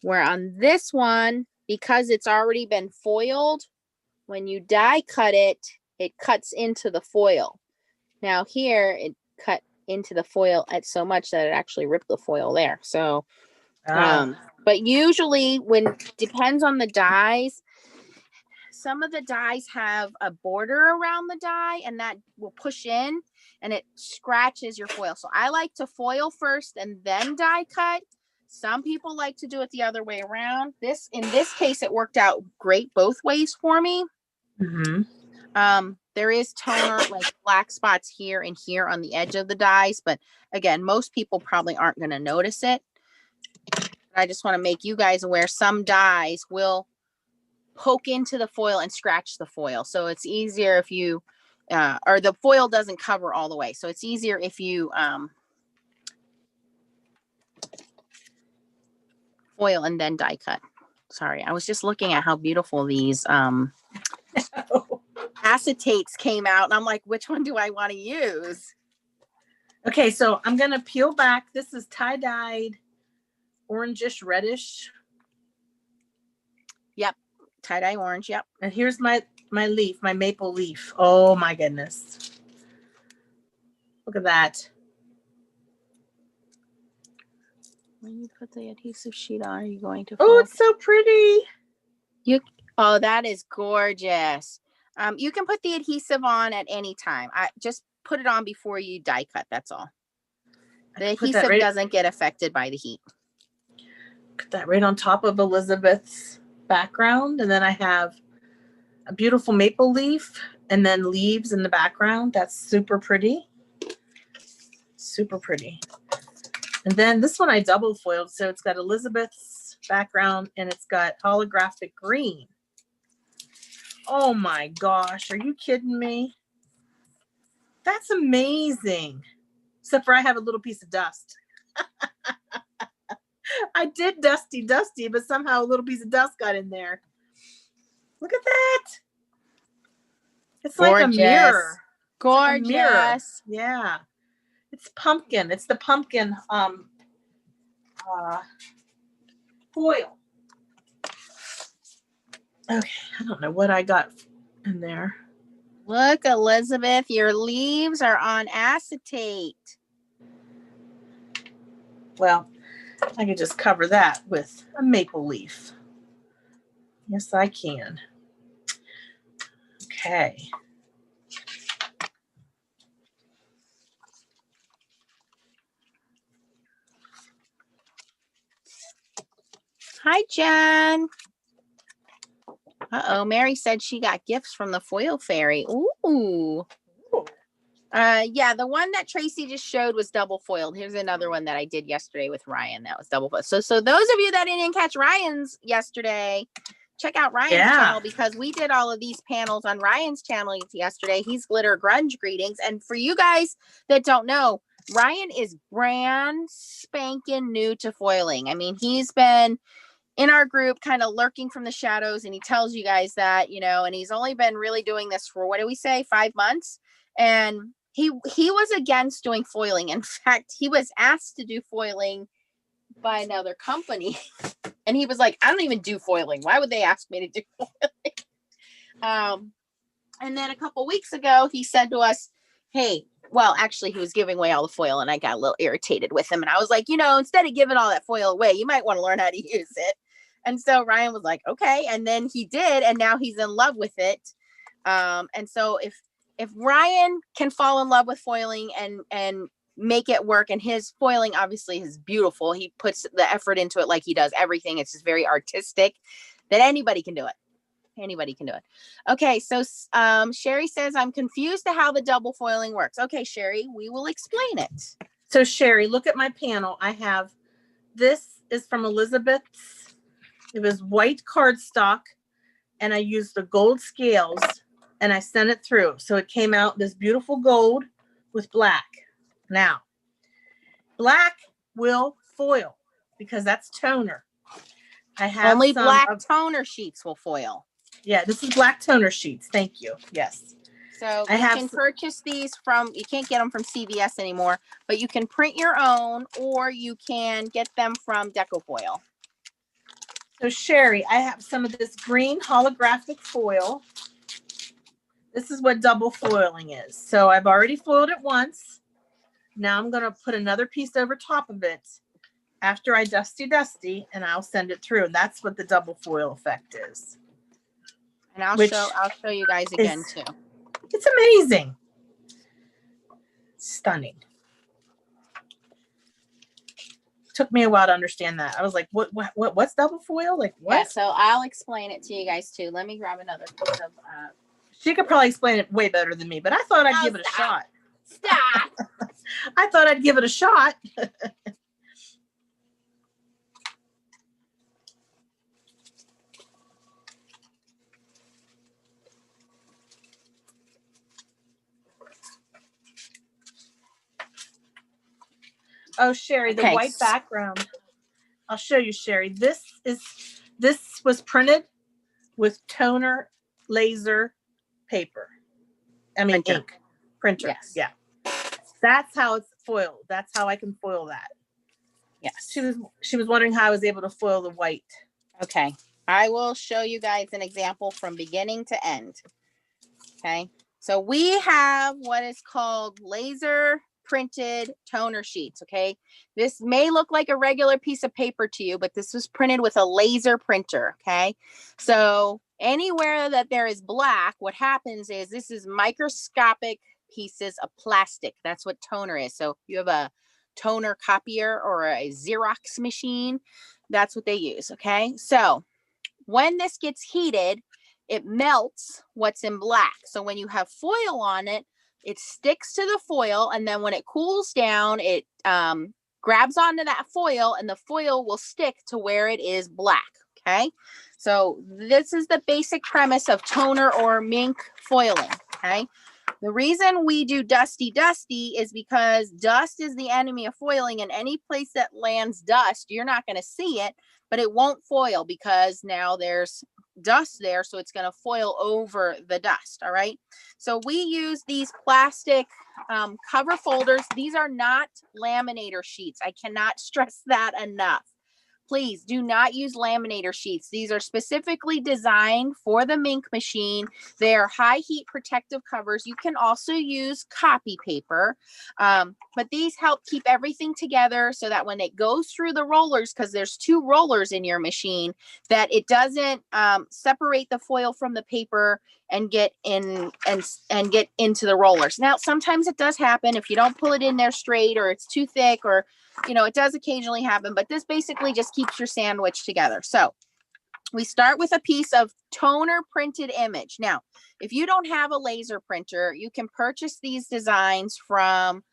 Where on this one, because it's already been foiled, when you die cut it, it cuts into the foil. Now here, it cut into the foil at so much that it actually ripped the foil there. So, but usually depends on the dies. Some of the dies have a border around the die and that will push in and it scratches your foil. So I like to foil first and then die cut. Some people like to do it the other way around. In this case, it worked out great both ways for me. mm-hmm. There is toner, like black spots here and here on the edge of the dies. But again, most people probably aren't going to notice it. I just want to make you guys aware some dies will poke into the foil and scratch the foil. So it's easier if you, or the foil doesn't cover all the way. So it's easier if you foil and then die cut. Sorry, I was just looking at how beautiful these acetates came out. And I'm like, which one do I want to use? Okay, so I'm going to peel back. This is tie-dyed, orangish, reddish. Yep, tie-dye orange, yep. And here's my leaf, my maple leaf. Oh my goodness. Look at that. When you put the adhesive sheet on, are you going to? Oh, it's so pretty. Oh, that is gorgeous. You can put the adhesive on at any time. I just put it on before you die cut. That's all. The adhesive doesn't get affected by the heat. Put that right on top of Elizabeth's background. And then I have a beautiful maple leaf and then leaves in the background. That's super pretty. Super pretty. And then this one I double foiled. So it's got Elizabeth's background and it's got holographic green. Oh my gosh. Are you kidding me? That's amazing. Except for I have a little piece of dust. I did dusty, but somehow a little piece of dust got in there. Look at that. It's gorgeous. Like a mirror. Gorgeous. Like a mirror. Yeah. It's pumpkin. It's the pumpkin foil. Okay, I don't know what I got in there. Look, Elizabeth, your leaves are on acetate. Well, I can just cover that with a maple leaf. Yes, I can. Okay. Hi, Jen. Uh-oh, Mary said she got gifts from the foil fairy. Ooh. Yeah, the one that Tracy just showed was double foiled. Here's another one that I did yesterday with Ryan. That was double foiled. So those of you that didn't catch Ryan's yesterday, check out Ryan's channel, because we did all of these panels on Ryan's channel yesterday. He's Glitter Grunge Greetings. And for you guys that don't know, Ryan is brand spanking new to foiling. I mean, he's been in our group kind of lurking from the shadows, and he tells you guys that, you know, and he's only been really doing this for, what do we say, 5 months? And he was against doing foiling. In fact, he was asked to do foiling by another company. And he was like, I don't even do foiling. Why would they ask me to do foiling? And then a couple weeks ago, he said to us, hey, well, actually, he was giving away all the foil, and I got a little irritated with him. And I was like, you know, instead of giving all that foil away, you might want to learn how to use it. And so Ryan was like, okay. And then he did. And now he's in love with it. And so if Ryan can fall in love with foiling and make it work, and his foiling obviously is beautiful, he puts the effort into it like he does everything, it's just very artistic, that anybody can do it. Anybody can do it. Okay, so Sherry says, I'm confused to how the double foiling works. Okay, Sherry, we will explain it. So Sherry, look at my panel. I have, this is from Elizabeth's. It was white cardstock, and I used the gold scales, and I sent it through. So it came out this beautiful gold with black. Now, black will foil because that's toner. I have only black toner sheets will foil. Yeah, this is black toner sheets. Thank you. Yes. So you can purchase these from, you can't get them from CVS anymore, but you can print your own, or you can get them from Decofoil. So Sherry, I have some of this green holographic foil. This is what double foiling is. So I've already foiled it once. Now I'm going to put another piece over top of it after I dusty, and I'll send it through. And that's what the double foil effect is. And I'll show you guys again too. It's amazing. Stunning. Took me a while to understand that. I was like, what's double foil? Like what? Yeah, so I'll explain it to you guys too. Let me grab another piece of she could probably explain it way better than me, but I thought I'd give it a shot. Stop. I thought I'd give it a shot. Oh, Sherry, the white background. I'll show you, Sherry. This was printed with toner laser paper. I mean, ink printer. Yes. Yeah. That's how it's foiled. That's how I can foil that. Yes. She was wondering how I was able to foil the white. Okay. I will show you guys an example from beginning to end. Okay. So we have what is called laser printed toner sheets. Okay. This may look like a regular piece of paper to you, but this was printed with a laser printer. Okay. So anywhere that there is black, what happens is this is microscopic pieces of plastic. That's what toner is. So you have a toner copier or a Xerox machine, that's what they use. Okay. So when this gets heated, it melts what's in black. So when you have foil on it, it sticks to the foil, and then when it cools down, it grabs onto that foil, and the foil will stick to where it is black. Okay, so this is the basic premise of toner or mink foiling. Okay, the reason we do dusty is because dust is the enemy of foiling, and any place that lands dust, you're not going to see it, but it won't foil because now there's dust there, so it's going to foil over the dust. All right, so we use these plastic cover folders. These are not laminator sheets. I cannot stress that enough. please do not use laminator sheets. These are specifically designed for the Mink machine. They are high heat protective covers. You can also use copy paper, but these help keep everything together so that when it goes through the rollers, because there's 2 rollers in your machine, that it doesn't separate the foil from the paper and get in and get into the rollers. Now, sometimes it does happen if you don't pull it in there straight, or it's too thick, or it does occasionally happen, but this basically just keeps your sandwich together. So we start with a piece of toner printed image. Now, if you don't have a laser printer, you can purchase these designs from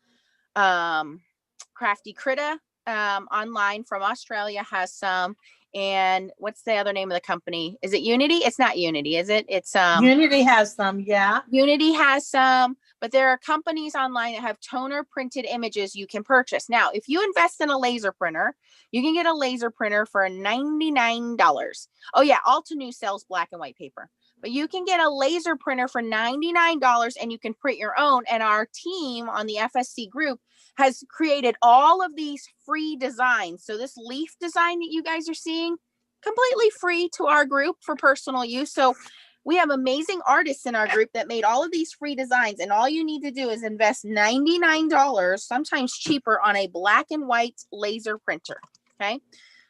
Crafty Critta online from Australia has some. And what's the other name of the company? Is it Unity? It's not Unity, is it? It's Unity has some, yeah. Unity has some, but there are companies online that have toner printed images you can purchase. Now, if you invest in a laser printer, you can get a laser printer for $99. Oh yeah, Altenew sells black and white paper, but you can get a laser printer for $99 and you can print your own. And our team on the FSC group has created all of these free designs. So this leaf design that you guys are seeing, completely free to our group for personal use. So we have amazing artists in our group that made all of these free designs, and all you need to do is invest $99, sometimes cheaper, on a black and white laser printer. Okay,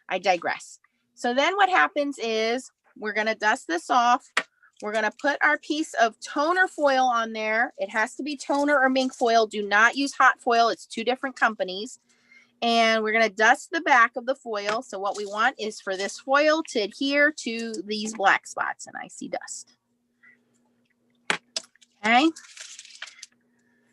I digress. So then what happens is we're going to dust this off. We're going to put our piece of toner foil on there. It has to be toner or Mink foil. Do not use hot foil. It's 2 different companies. And we're going to dust the back of the foil. So what we want is for this foil to adhere to these black spots, and I see dust. Okay.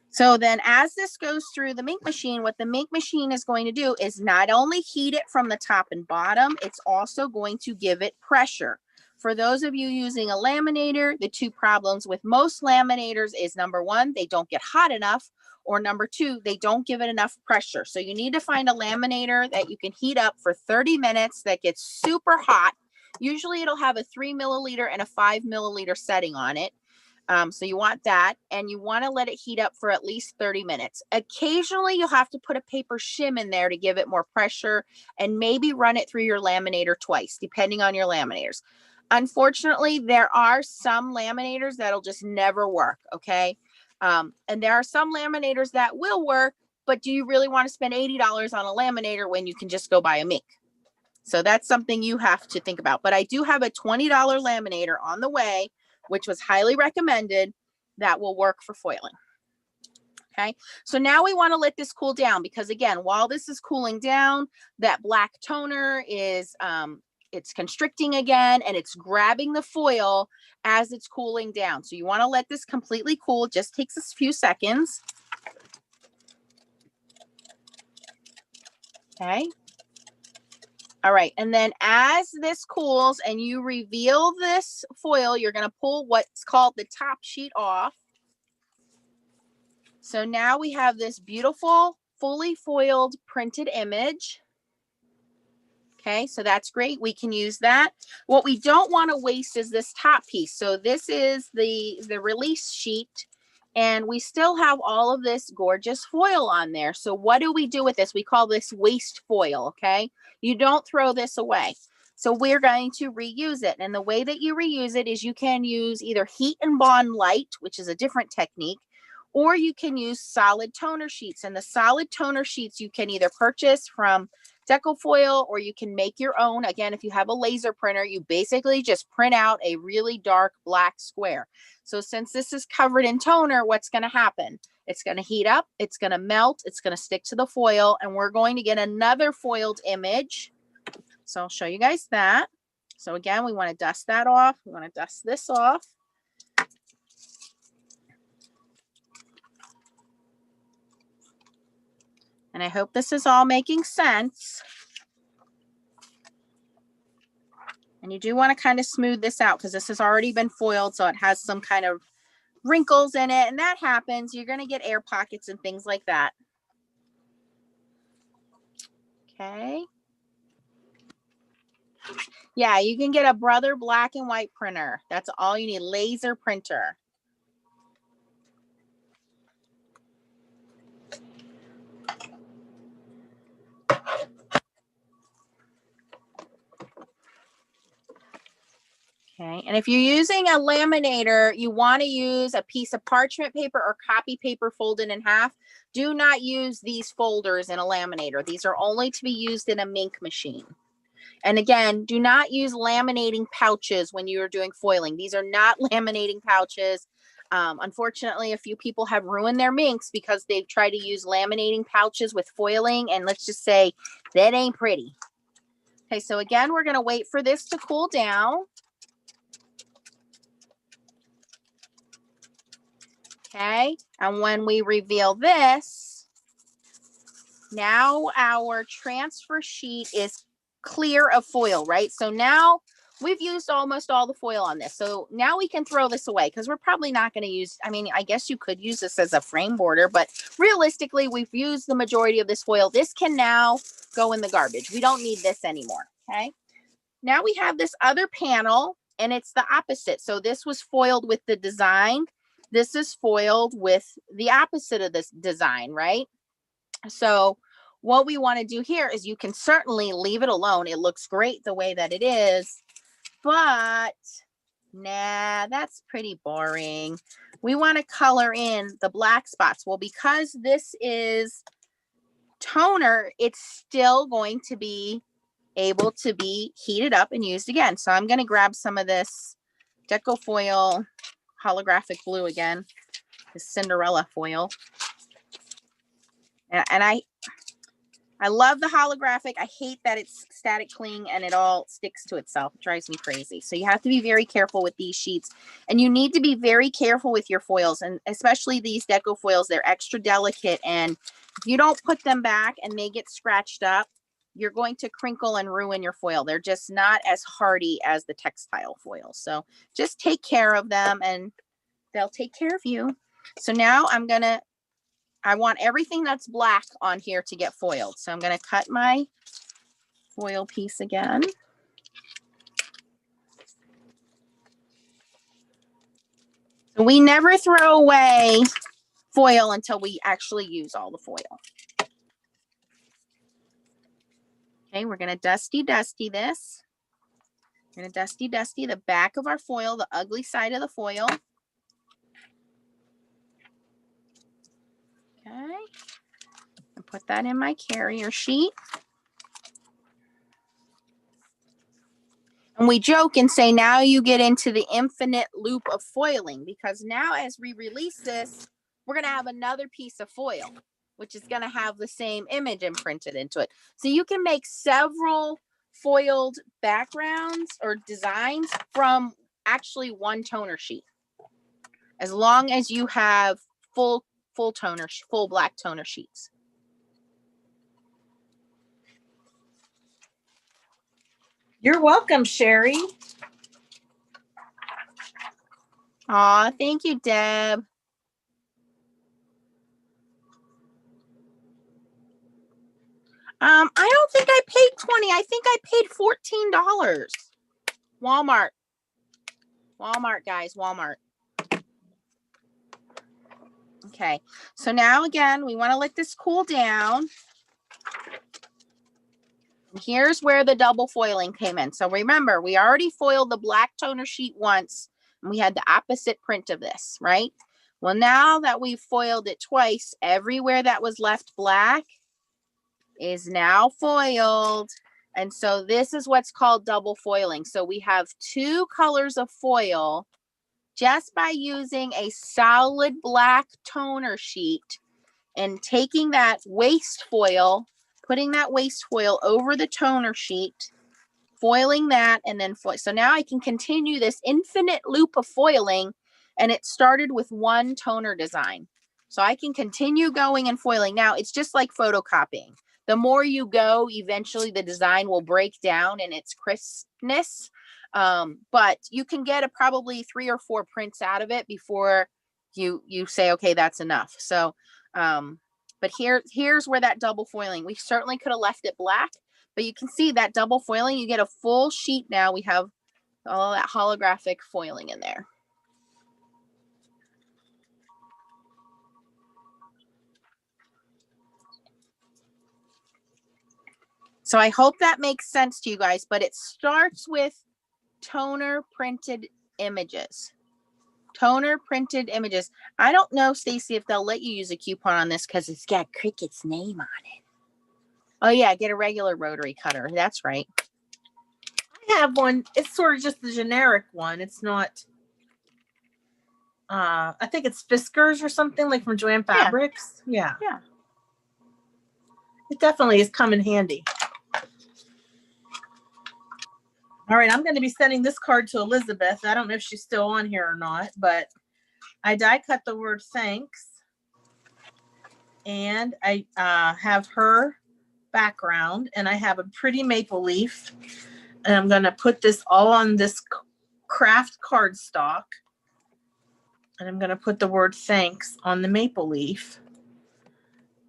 So then as this goes through the Mink machine, what the Mink machine is going to do is not only heat it from the top and bottom, it's also going to give it pressure. For those of you using a laminator, the 2 problems with most laminators is, number 1, they don't get hot enough, or number 2, they don't give it enough pressure. So you need to find a laminator that you can heat up for 30 minutes that gets super hot. Usually it'll have a 3 milliliter and a 5 milliliter setting on it. So you want that, and you want to let it heat up for at least 30 minutes. Occasionally you'll have to put a paper shim in there to give it more pressure, and maybe run it through your laminator twice, depending on your laminators. Unfortunately, there are some laminators that'll just never work, okay? And there are some laminators that will work, but do you really want to spend $80 on a laminator when you can just go buy a Mink? So that's something you have to think about. But I do have a $20 laminator on the way, which was highly recommended, that will work for foiling. Okay, so now we want to let this cool down, because again, while this is cooling down, that black toner is it's constricting again, and it's grabbing the foil as it's cooling down. So you want to let this completely cool. It just takes a few seconds. Okay. All right. And then as this cools and you reveal this foil, you're going to pull what's called the top sheet off. So now we have this beautiful, fully foiled printed image. Okay, so that's great. We can use that. What we don't want to waste is this top piece. So this is the release sheet, and we still have all of this gorgeous foil on there. So what do we do with this? We call this waste foil, okay? You don't throw this away. So we're going to reuse it. And the way that you reuse it is you can use either heat and bond light, which is a different technique, or you can use solid toner sheets. And the solid toner sheets you can either purchase from Decofoil, or you can make your own. Again, if you have a laser printer, you basically just print out a really dark black square. So since this is covered in toner, what's going to happen? It's going to heat up, it's going to melt, it's going to stick to the foil, and we're going to get another foiled image. So I'll show you guys that. So again, we want to dust that off. We want to dust this off. And I hope this is all making sense. And you do want to kind of smooth this out, because this has already been foiled, so it has some kind of wrinkles in it, and that happens. You're going to get air pockets and things like that. Okay. Yeah, you can get a Brother black and white printer. That's all you need, laser printer. Okay, and if you're using a laminator, you want to use a piece of parchment paper or copy paper folded in half. Do not use these folders in a laminator. These are only to be used in a mink machine. And again, do not use laminating pouches when you're doing foiling. These are not laminating pouches. Unfortunately, a few people have ruined their minks because they've tried to use laminating pouches with foiling. And let's just say that ain't pretty. Okay, so again, we're going to wait for this to cool down. Okay, and when we reveal this, now our transfer sheet is clear of foil, right? So now we've used almost all the foil on this. So now we can throw this away because we're probably not going to use, I mean, I guess you could use this as a frame border, but realistically, we've used the majority of this foil. This can now go in the garbage. We don't need this anymore, okay? Now we have this other panel and it's the opposite. So this was foiled with the design. This is foiled with the opposite of this design, right? So what we want to do here is you can certainly leave it alone. It looks great the way that it is, but nah, that's pretty boring. We want to color in the black spots. Well, because this is toner, it's still going to be able to be heated up and used again. So I'm going to grab some of this deco foil holographic blue again, this Cinderella foil. And I love the holographic. I hate that it's static cling and it all sticks to itself. It drives me crazy. So you have to be very careful with these sheets, and you need to be very careful with your foils, and especially these deco foils. They're extra delicate, and if you don't put them back and they get scratched up, you're going to crinkle and ruin your foil. They're just not as hardy as the textile foil. So just take care of them and they'll take care of you. So now I want everything that's black on here to get foiled. So I'm going to cut my foil piece again. So we never throw away foil until we actually use all the foil. Okay, we're going to dusty this. We're going to dusty the back of our foil, the ugly side of the foil. Okay, and put that in my carrier sheet. And we joke and say, now you get into the infinite loop of foiling, because now as we release this, we're going to have another piece of foil, which is going to have the same image imprinted into it. So you can make several foiled backgrounds or designs from actually one toner sheet, as long as you have full black toner sheets. You're welcome, Sherry. Aw, thank you, Deb. I don't think I paid $20. I think I paid $14. Walmart. Walmart, guys, Walmart. Okay, so now again, we want to let this cool down. And here's where the double foiling came in. So remember, we already foiled the black toner sheet once, and we had the opposite print of this, right? Well, now that we've foiled it twice, everywhere that was left black is now foiled. And so this is what's called double foiling. So we have two colors of foil just by using a solid black toner sheet and taking that waste foil, putting that waste foil over the toner sheet, foiling that, and then foil. So now I can continue this infinite loop of foiling, and it started with one toner design. So I can continue going and foiling. Now it's just like photocopying. The more you go, eventually the design will break down in its crispness. But you can get probably 3 or 4 prints out of it before you say, okay, that's enough. So, but here's where that double foiling, we certainly could have left it black, but you can see that double foiling, you get a full sheet now. We have all that holographic foiling in there. So I hope that makes sense to you guys, but it starts with toner printed images. Toner printed images. I don't know, Stacy, if they'll let you use a coupon on this because it's got Cricut's name on it. Oh yeah, get a regular rotary cutter. That's right. I have one. It's sort of just the generic one. It's not. I think it's Fiskars or something, like from Joann Fabrics. Yeah. Yeah. It definitely is come in handy. All right, I'm going to be sending this card to Elizabeth. I don't know if she's still on here or not, but I die cut the word thanks. And I have her background, and I have a pretty maple leaf. And I'm going to put this all on this craft cardstock. And I'm going to put the word thanks on the maple leaf.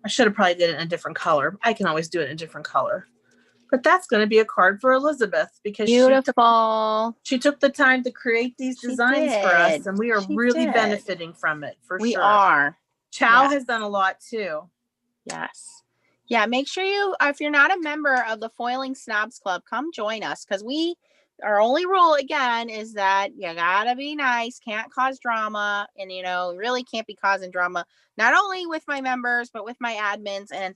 I should have probably did it in a different color. I can always do it in a different color. But that's going to be a card for Elizabeth because beautiful. She took the time to create these designs for us, and we are really benefiting from it for sure. We are. Chow has done a lot too. Yes. Yeah, make sure you, if you're not a member of the Foiling Snobs Club, come join us because our only rule again is that you gotta be nice, can't cause drama, and really can't be causing drama, not only with my members, but with my admins. And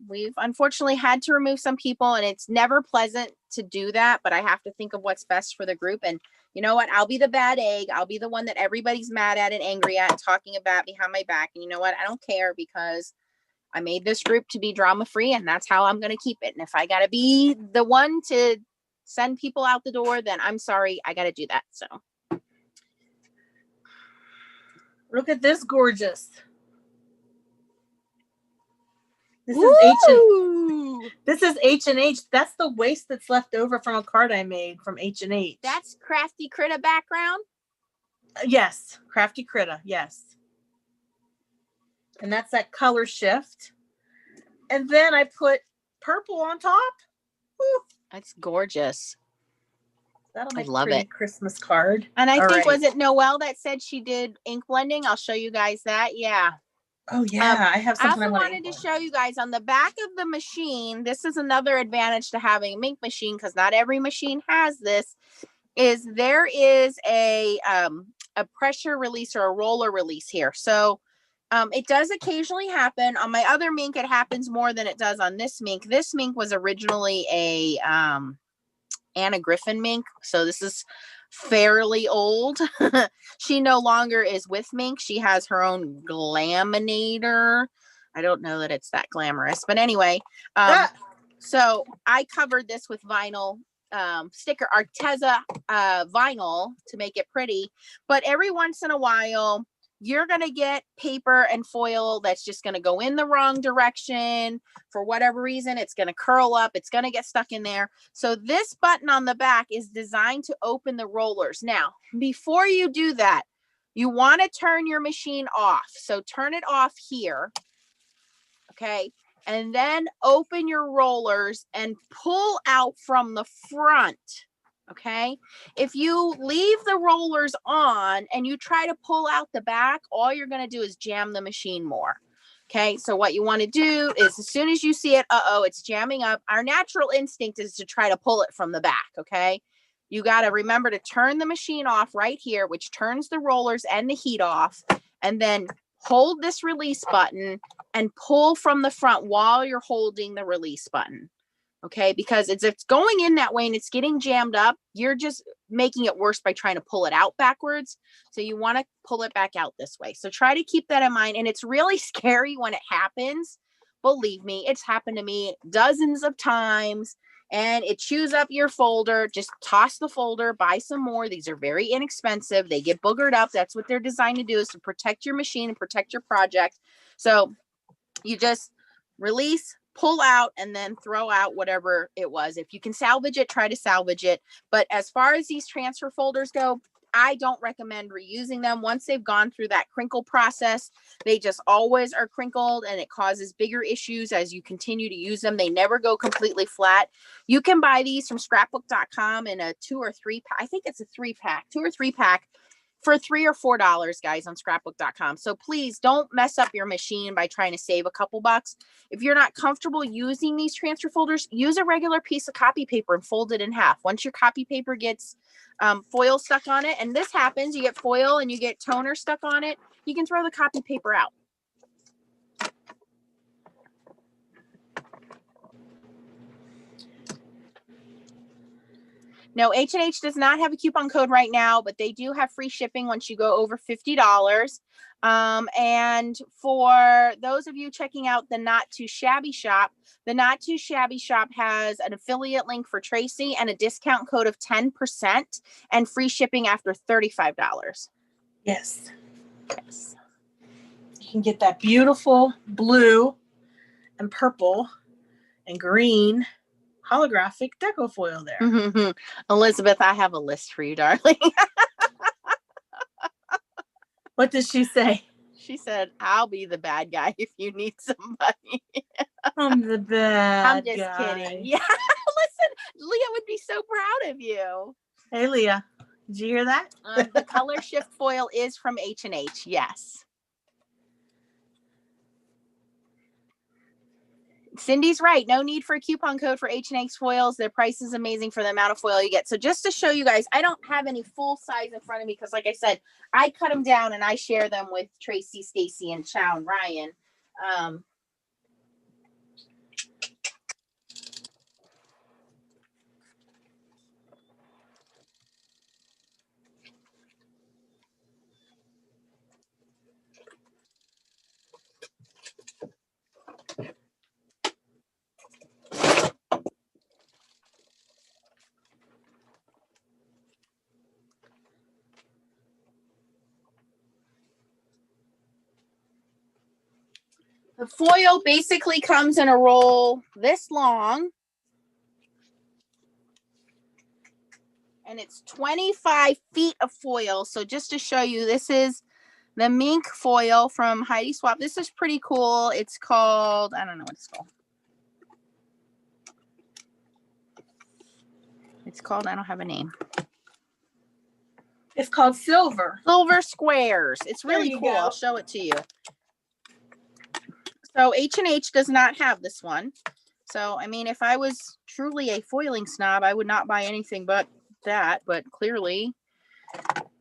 we've unfortunately had to remove some people, and it's never pleasant to do that, but I have to think of what's best for the group. And you know what? I'll be the bad egg. I'll be the one that everybody's mad at and angry at and talking about behind my back. And you know what? I don't care because I made this group to be drama free, and that's how I'm going to keep it. And if I got to be the one to send people out the door, then I'm sorry, I got to do that. So look at this gorgeous. This is H&H. That's the waste that's left over from a card I made from H&H. That's Crafty Critta background? Yes, Crafty Critta, yes. And that's that color shift. And then I put purple on top. Woo. That's gorgeous. That'll make a pretty Christmas card. And I think, was it Noelle that said she did ink blending? I'll show you guys that. Yeah. Oh, yeah. I have something I wanted to show you guys on the back of the machine. This is another advantage to having a ink machine because not every machine has this. There is a pressure release or a roller release here. So it does occasionally happen. On my other mink, it happens more than it does on this mink. This mink was originally a Anna Griffin mink. So this is fairly old. She no longer is with mink. She has her own Laminator. I don't know that it's that glamorous, but anyway. So I covered this with vinyl sticker, Arteza vinyl to make it pretty. But every once in a while, you're going to get paper and foil that's just going to go in the wrong direction. For whatever reason, it's going to curl up. It's going to get stuck in there. So this button on the back is designed to open the rollers. Now, before you do that, you want to turn your machine off. So turn it off here. Okay. And then open your rollers and pull out from the front. Okay. If you leave the rollers on and you try to pull out the back, all you're going to do is jam the machine more. Okay. So what you want to do is as soon as you see it, it's jamming up. Our natural instinct is to try to pull it from the back. Okay. You got to remember to turn the machine off right here, which turns the rollers and the heat off, and then hold this release button and pull from the front while you're holding the release button. Okay, because if it's going in that way and it's getting jammed up, you're just making it worse by trying to pull it out backwards. So you want to pull it back out this way. So try to keep that in mind. And it's really scary when it happens. Believe me, it's happened to me dozens of times. And it chews up your folder. Just toss the folder, buy some more. These are very inexpensive. They get boogered up. That's what they're designed to do, is to protect your machine and protect your project. So you just release, pull out, and then throw out whatever it was. If you can salvage it, try to salvage it. But as far as these transfer folders go, I don't recommend reusing them. Once they've gone through that crinkle process, they just always are crinkled, and it causes bigger issues as you continue to use them. They never go completely flat. You can buy these from scrapbook.com in a 2 or 3 pack. I think it's a 3 pack, 2 or 3 pack. for $3 or $4, guys, on scrapbook.com. So please don't mess up your machine by trying to save a couple bucks. If you're not comfortable using these transfer folders, use a regular piece of copy paper and fold it in half. Once your copy paper gets foil stuck on it, and this happens, you get foil and you get toner stuck on it, you can throw the copy paper out. No, H&H does not have a coupon code right now, but they do have free shipping once you go over $50. And for those of you checking out the Not Too Shabby Shop, the Not Too Shabby Shop has an affiliate link for Tracy and a discount code of 10% and free shipping after $35. Yes. Yes. You can get that beautiful blue and purple and green holographic deco foil there. Mm-hmm. Elizabeth, I have a list for you, darling. What did she say? She said, I'll be the bad guy if you need somebody. I'm the bad I'm just guy. kidding. Yeah. Listen, Leah would be so proud of you. Hey, Leah. Did you hear that? The color shift foil is from H&H. Yes. Cindy's right. No need for a coupon code for H&H foils. Their price is amazing for the amount of foil you get. So just to show you guys, I don't have any full size in front of me because, like I said, I cut them down and I share them with Tracy, Stacy, and Chow and Ryan. The foil basically comes in a roll this long. And it's 25 feet of foil. So just to show you, this is the mink foil from Heidi Swap. This is pretty cool. It's called, I don't know what it's called. It's called, I don't have a name. It's called Silver. Silver Squares. It's really cool. I'll show it to you. So H&H does not have this one. So, I mean, if I was truly a foiling snob, I would not buy anything but that. But clearly,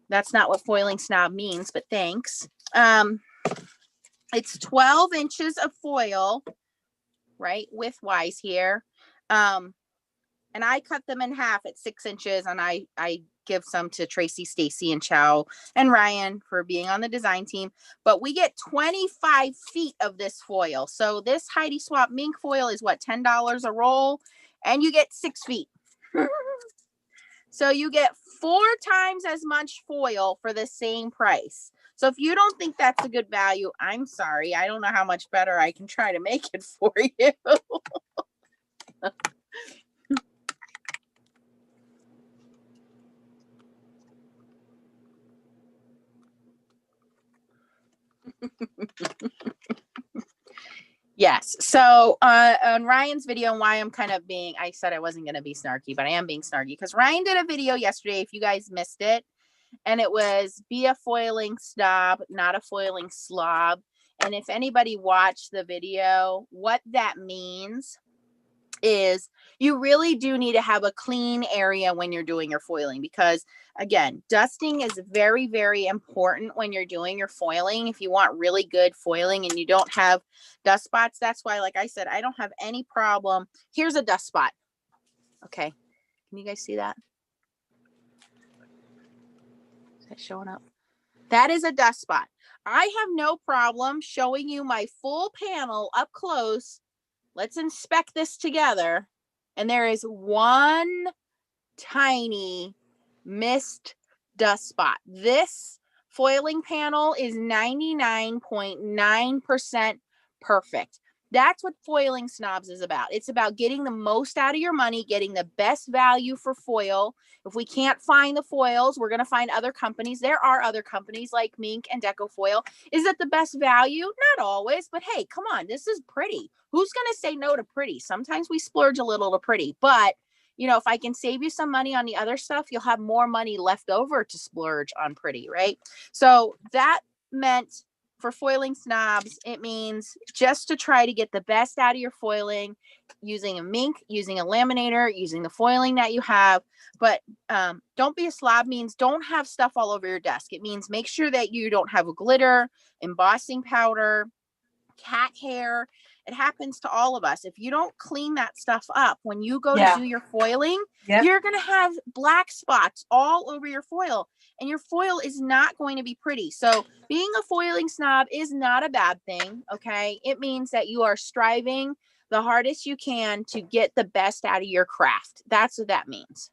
that's not what foiling snob means. But thanks. It's 12 inches of foil, right, widthwise here. And I cut them in half at 6 inches, and I give some to Tracy, Stacy, and Chow and Ryan for being on the design team. But we get 25 feet of this foil. So this Heidi Swap mink foil is what, $10 a roll, and you get 6 feet. So you get 4 times as much foil for the same price. So if you don't think that's a good value, I'm sorry. I don't know how much better I can try to make it for you. Yes. So on Ryan's video, and why I'm kind of being, I said I wasn't going to be snarky, but I am being snarky because Ryan did a video yesterday, if you guys missed it, and it was be a foiling snob, not a foiling slob. And if anybody watched the video, what that means is you really do need to have a clean area when you're doing your foiling, because again, dusting is very, very important when you're doing your foiling. If you want really good foiling and you don't have dust spots, that's why, like I said, I don't have any problem. Here's a dust spot. Okay. Can you guys see that? Is that showing up? That is a dust spot. I have no problem showing you my full panel up close. Let's inspect this together. And there is one tiny missed dust spot. This foiling panel is 99.9% perfect. That's what Foiling Snobs is about. It's about getting the most out of your money, getting the best value for foil. If we can't find the foils, we're going to find other companies. There are other companies like Mink and Deco Foil. Is it the best value? Not always, but hey, come on, this is pretty. Who's going to say no to pretty? Sometimes we splurge a little to pretty, but you know, if I can save you some money on the other stuff, you'll have more money left over to splurge on pretty, right? So that meant for foiling snobs, it means just to try to get the best out of your foiling using a mink, using a laminator, using the foiling that you have. But don't be a slob means don't have stuff all over your desk. It means make sure that you don't have a glitter, embossing powder, cat hair. It happens to all of us. If you don't clean that stuff up when you go to do your foiling, you're going to have black spots all over your foil, and your foil is not going to be pretty. So being a foiling snob is not a bad thing. Okay. It means that you are striving the hardest you can to get the best out of your craft. That's what that means.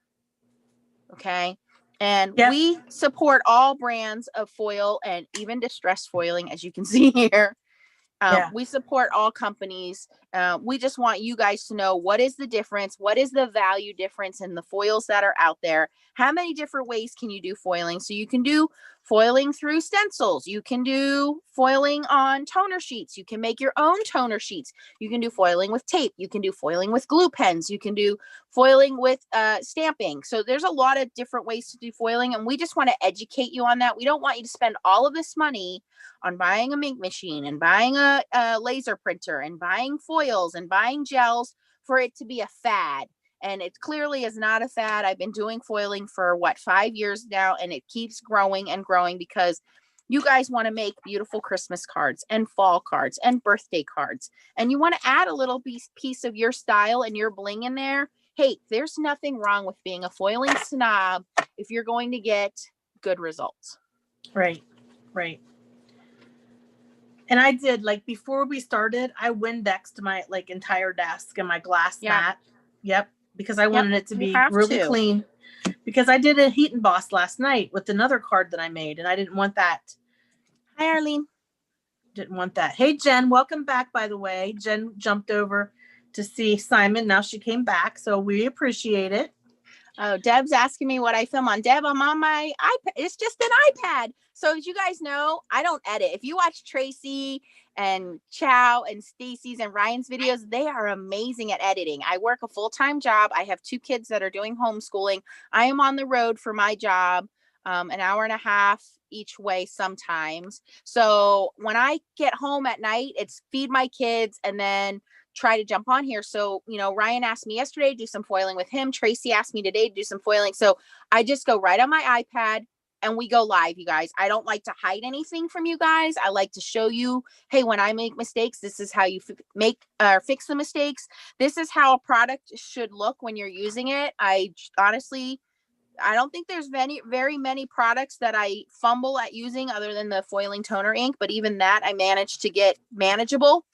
Okay. And we support all brands of foil and even distress foiling, as you can see here. We support all companies. We just want you guys to know what is the difference, what is the value difference in the foils that are out there. How many different ways can you do foiling? So you can do foiling through stencils. You can do foiling on toner sheets. You can make your own toner sheets. You can do foiling with tape. You can do foiling with glue pens. You can do foiling with stamping. So there's a lot of different ways to do foiling, and we just want to educate you on that. We don't want you to spend all of this money on buying a mink machine and buying a laser printer and buying foils and buying gels for it to be a fad. And it clearly is not a fad. I've been doing foiling for 5 years now, and it keeps growing and growing because you guys want to make beautiful Christmas cards and fall cards and birthday cards. And you want to add a little piece of your style and your bling in there. Hey, there's nothing wrong with being a foiling snob if you're going to get good results. Right. Right. And I did, like, before we started, I Windexed my entire desk and my glass mat. Yep. Because I wanted it to be really clean. Because I did a heat emboss last night with another card that I made, and I didn't want that. Hi, Arlene. Didn't want that. Hey, Jen, welcome back, by the way. Jen jumped over to see Simon. Now she came back, so we appreciate it. Oh, Deb's asking me what I film on. Deb, I'm on my iPad. It's just an iPad. So as you guys know, I don't edit. If you watch Tracy and Chow and Stacy's and Ryan's videos, they are amazing at editing. I work a full-time job. I have 2 kids that are doing homeschooling. I am on the road for my job, an hour and a half each way sometimes. So when I get home at night, it's feed my kids and then try to jump on here. So, you know, Ryan asked me yesterday to do some foiling with him. Tracy asked me today to do some foiling. So I just go right on my iPad and we go live, you guys. I don't like to hide anything from you guys. I like to show you, hey, when I make mistakes, this is how you fix the mistakes. This is how a product should look when you're using it. I honestly, I don't think there's very many products that I fumble at using other than the foiling toner ink. But even that I managed to get manageable.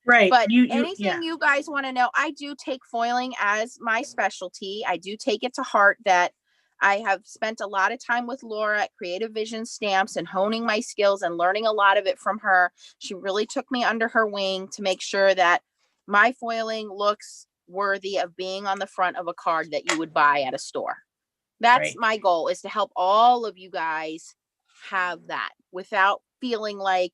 Right. But anything you guys want to know, I do take foiling as my specialty. I do take it to heart that I have spent a lot of time with Laura at Creative Vision Stamps and honing my skills and learning a lot of it from her. She really took me under her wing to make sure that my foiling looks worthy of being on the front of a card that you would buy at a store. That's my goal, is to help all of you guys have that without feeling like,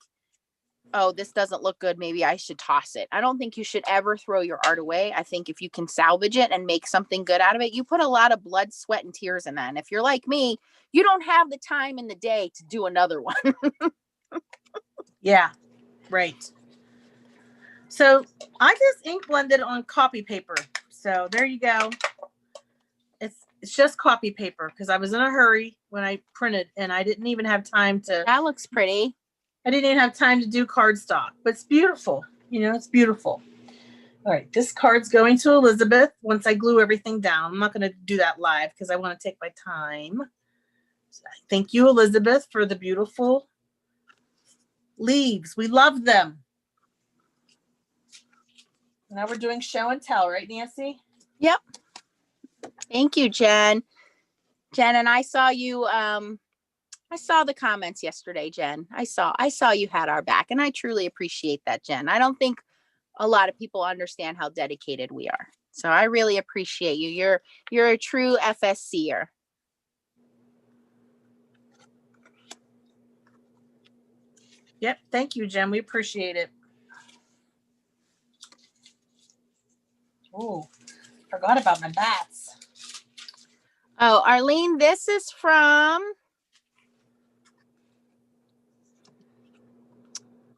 oh, this doesn't look good, maybe I should toss it. I don't think you should ever throw your art away. I think if you can salvage it and make something good out of it, you put a lot of blood, sweat, and tears in that. And if you're like me, you don't have the time in the day to do another one. Yeah, right. So I just ink blended on copy paper. So there you go. It's just copy paper because I was in a hurry when I printed and I didn't even have time to. That looks pretty. I didn't even have time to do cardstock, but it's beautiful. You know, it's beautiful. All right, this card's going to Elizabeth once I glue everything down. I'm not going to do that live because I want to take my time. So thank you, Elizabeth, for the beautiful leaves. We love them. Now we're doing show and tell, right, Nancy? Yep. Thank you, Jen. Jen, and I saw you, I saw the comments yesterday, Jen. I saw you had our back, and I truly appreciate that, Jen. I don't think a lot of people understand how dedicated we are. So I really appreciate you. You're a true FSCer. Yep. Thank you, Jen. We appreciate it. Oh, Forgot about my bats. Oh, Arlene, this is from...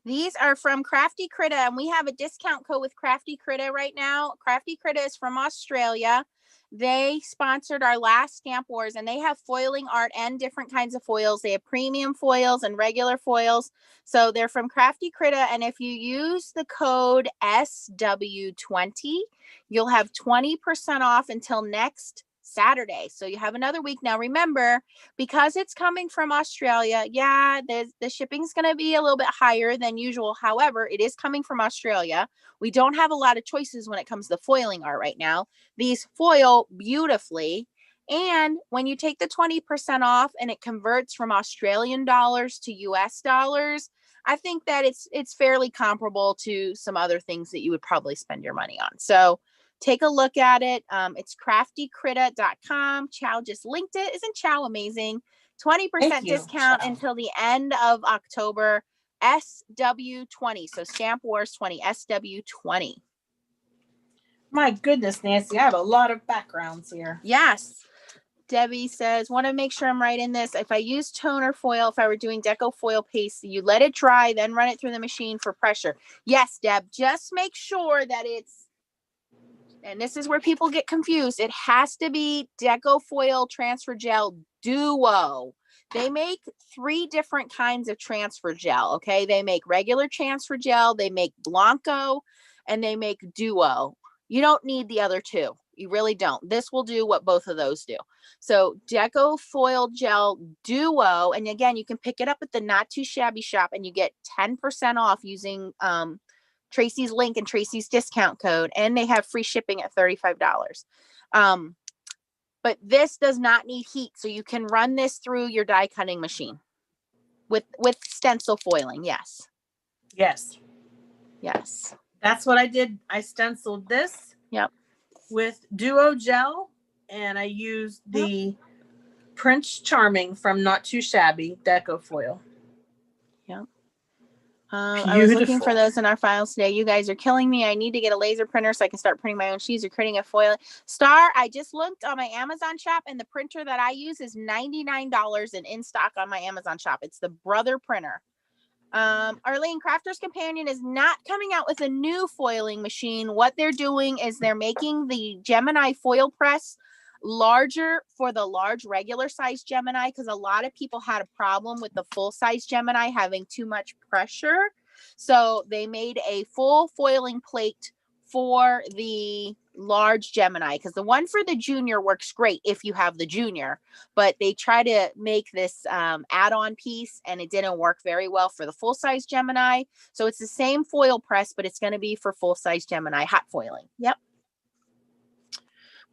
These are from Crafty Critta, and we have a discount code with Crafty Critta right now. Crafty Critta is from Australia. They sponsored our last Stamp Wars, and they have foiling art and different kinds of foils. They have premium foils and regular foils. So they're from Crafty Critta, and if you use the code SW20, you'll have 20% off until next Saturday. So you have another week. Now remember, because it's coming from Australia, yeah, the shipping's going to be a little bit higher than usual. However, it is coming from Australia. We don't have a lot of choices when it comes to foiling art right now. These foil beautifully. And when you take the 20% off and it converts from Australian dollars to US dollars, I think that it's fairly comparable to some other things that you would probably spend your money on. So take a look at it. It's craftycritta.com. Chow just linked it. Isn't Chow amazing? 20% discount until the end of October. SW20. So Stamp Wars 20. SW20. My goodness, Nancy, I have a lot of backgrounds here. Yes. Debbie says, want to make sure I'm right in this. If I use toner foil, if I were doing deco foil paste, you let it dry, then run it through the machine for pressure. Yes, Deb, just make sure that it's, and this is where people get confused, it has to be deco foil transfer gel duo. They make 3 different kinds of transfer gel, okay? They make regular transfer gel, they make Blanco, and they make duo. You don't need the other 2. You really don't. This will do what both of those do. So deco foil gel duo, and again, you can pick it up at the Not Too Shabby shop, and you get 10% off using Tracy's link and Tracy's discount code, and they have free shipping at $35. But this does not need heat, so you can run this through your die cutting machine with stencil foiling. Yes. Yes. Yes. That's what I did. I stenciled this. Yep. With Duo Gel, and I used the Prince Charming from Not Too Shabby deco foil. Yep. I was looking for those in our files today. You guys are killing me. I need to get a laser printer so I can start printing my own sheets or creating a foil. Star, I just looked on my Amazon shop, and the printer that I use is $99 and in stock on my Amazon shop. It's the Brother printer. Arlene, Crafter's Companion is not coming out with a new foiling machine. What they're doing is they're making the Gemini foil press larger for the large regular size Gemini, because a lot of people had a problem with the full size Gemini having too much pressure. So they made a full foiling plate for the large Gemini, because the one for the junior works great if you have the junior, but they try to make this add-on piece, and it didn't work very well for the full-size Gemini. So it's the same foil press, but it's going to be for full-size Gemini hot foiling. Yep.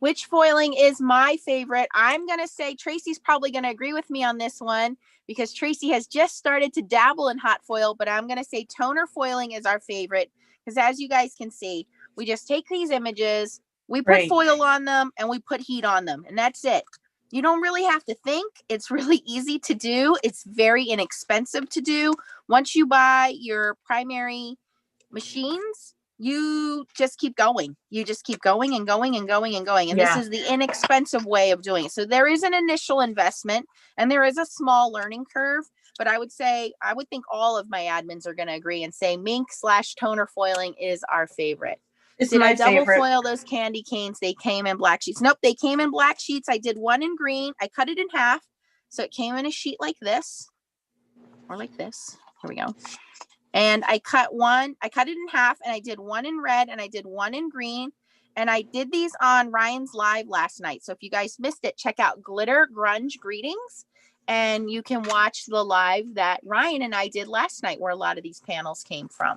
Which foiling is my favorite? I'm going to say Tracy's probably going to agree with me on this one, because Tracy has just started to dabble in hot foil, but I'm going to say toner foiling is our favorite, because as you guys can see, we just take these images, we put foil on them, and we put heat on them, and that's it. You don't really have to think. It's really easy to do. It's very inexpensive to do. Once you buy your primary machines, you just keep going. You just keep going and going and going and going. And this is the inexpensive way of doing it. So there is an initial investment, and there is a small learning curve. But I would think all of my admins are going to agree and say mink/toner foiling is our favorite. Did I double foil those candy canes? They came in black sheets. Nope, they came in black sheets. I did one in green. I cut it in half. So it came in a sheet like this, or like this. Here we go. And I cut it in half, and I did one in red, and I did one in green. And I did these on Ryan's live last night. So if you guys missed it, check out Glitter Grunge Greetings, and you can watch the live that Ryan and I did last night, where a lot of these panels came from.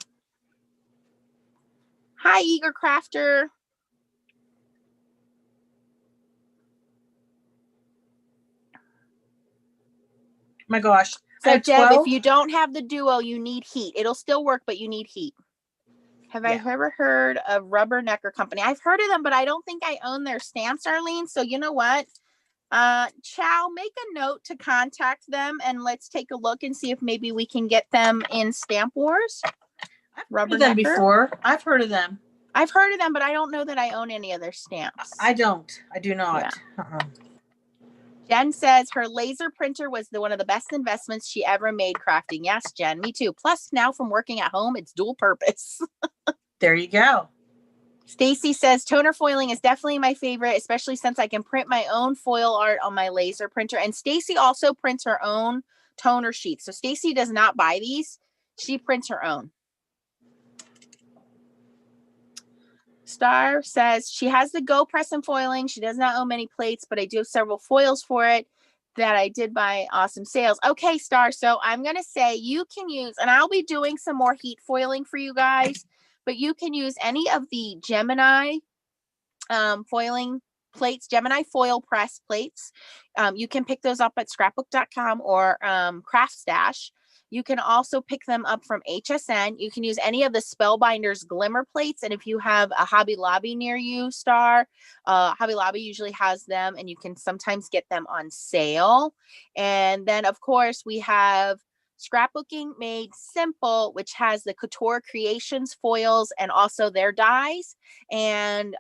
Hi, Eager Crafter. My gosh. So, Deb, if you don't have the duo, you need heat. It'll still work, but you need heat. Have I ever heard of Rubber Necker Company? I've heard of them, but I don't think I own their stamps, Arlene. So you know what? Chow, make a note to contact them, and let's take a look and see if maybe we can get them in Stamp Wars. I've heard of them before. I've heard of them. I've heard of them, but I don't know that I own any of their stamps. I don't. I do not. Yeah. Jen says her laser printer was one of the best investments she ever made crafting. Yes, Jen, me too. Plus, now from working at home, it's dual purpose. There you go. Stacy says toner foiling is definitely my favorite, especially since I can print my own foil art on my laser printer. And Stacy also prints her own toner sheets. So Stacy does not buy these. She prints her own. Star says she has the Go Press and foiling. She does not own many plates, but I do have several foils for it that I did buy awesome sales. Okay, Star. So I'm going to say you can use, and I'll be doing some more heat foiling for you guys, but you can use any of the Gemini foiling plates, Gemini foil press plates. You can pick those up at scrapbook.com or Craft Stash. You can also pick them up from HSN. You can use any of the Spellbinders glimmer plates. And if you have a Hobby Lobby near you, Star, Hobby Lobby usually has them, and you can sometimes get them on sale. And then, of course, we have Scrapbooking Made Simple, which has the Couture Creations foils and also their dies. And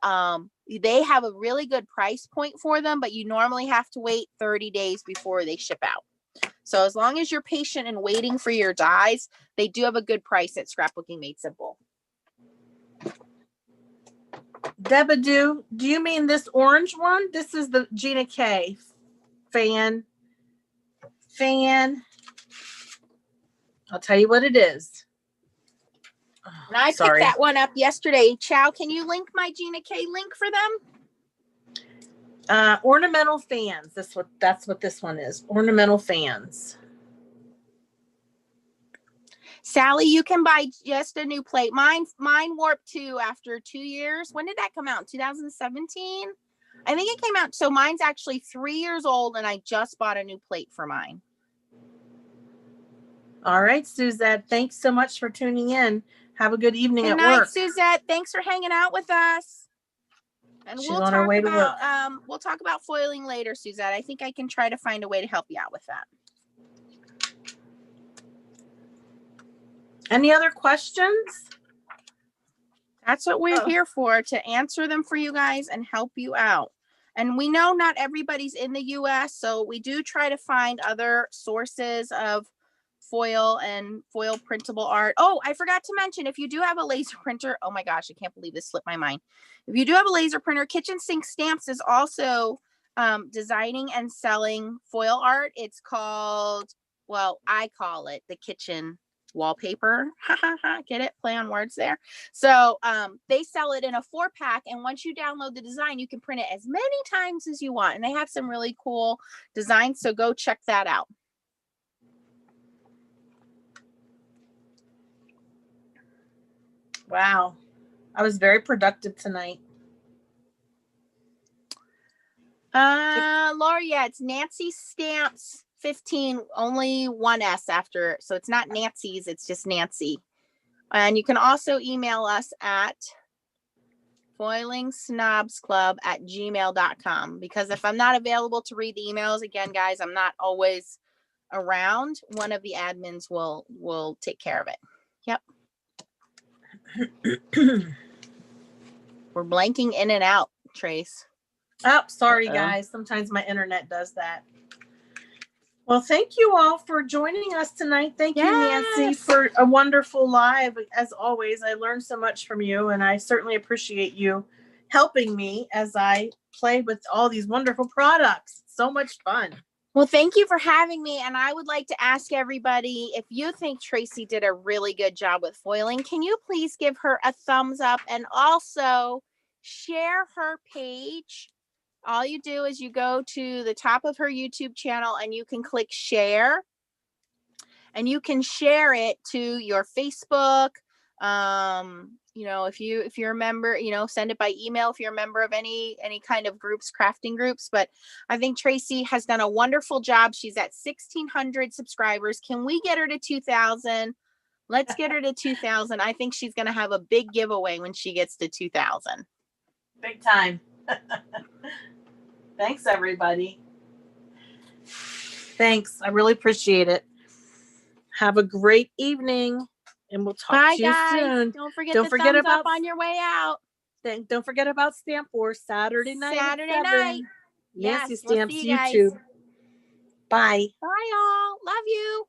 they have a really good price point for them, but you normally have to wait 30 days before they ship out. So as long as you're patient and waiting for your dies, they do have a good price at Scrapbooking Made Simple. Debadoo, do you mean this orange one? This is the Gina K fan. I'll tell you what it is. And I picked that one up yesterday. Chow, can you link my Gina K link for them? Ornamental fans. That's what this one is. Ornamental fans. Sally, you can buy just a new plate. Mine warped too after 2 years. When did that come out? 2017? I think it came out. So mine's actually 3 years old, and I just bought a new plate for mine. All right, Suzette. Thanks so much for tuning in. Have a good evening at work. Good night, Suzette. Thanks for hanging out with us. And She's on her way to work. We'll talk about foiling later, Suzette. I think I can try to find a way to help you out with that. Any other questions? That's what we're here for, to answer them for you guys and help you out. And we know not everybody's in the US, so we do try to find other sources of foil and foil printable art. Oh, I forgot to mention, if you do have a laser printer, oh my gosh, I can't believe this slipped my mind. If you do have a laser printer, Kitchen Sink Stamps is also designing and selling foil art. It's called, well, I call it the kitchen wallpaper. Get it? Play on words there. So they sell it in a 4-pack, and once you download the design, you can print it as many times as you want. And they have some really cool designs, so go check that out. Wow. I was very productive tonight. Laura, yeah, it's Nancy Stamps 15, only one S after. So it's not Nancy's, it's just Nancy. And you can also email us at foilingsnobsclub@gmail.com, because if I'm not available to read the emails, again, guys, I'm not always around. One of the admins will take care of it. Yep. We're blanking in and out, Trace. Oh, sorry, guys. Sometimes my internet does that. Well, thank you all for joining us tonight. Thank you, Nancy, for a wonderful live. As always, I learned so much from you, and I certainly appreciate you helping me as I play with all these wonderful products. So much fun. Well, thank you for having me. And I would like to ask everybody, if you think Tracy did a really good job with foiling, can you please give her a thumbs up and also share her page? All you do is you go to the top of her YouTube channel and you can click share, and you can share it to your Facebook. If you're a member, send it by email if you're a member of any kind of groups, crafting groups. But I think Tracy has done a wonderful job. She's at 1,600 subscribers. Can we get her to 2,000? Let's get her to 2,000. I think she's going to have a big giveaway when she gets to 2,000. Big time. Thanks, everybody. Thanks. I really appreciate it. Have a great evening. And we'll talk Bye, to you guys. soon. Don't forget Don't the forget thumbs about up on your way out. Don't forget about Stamp Wars Saturday night. Saturday at 7. night. Nancy Yes, we'll Stamps see you guys. YouTube. Bye. Bye, y'all. Love you.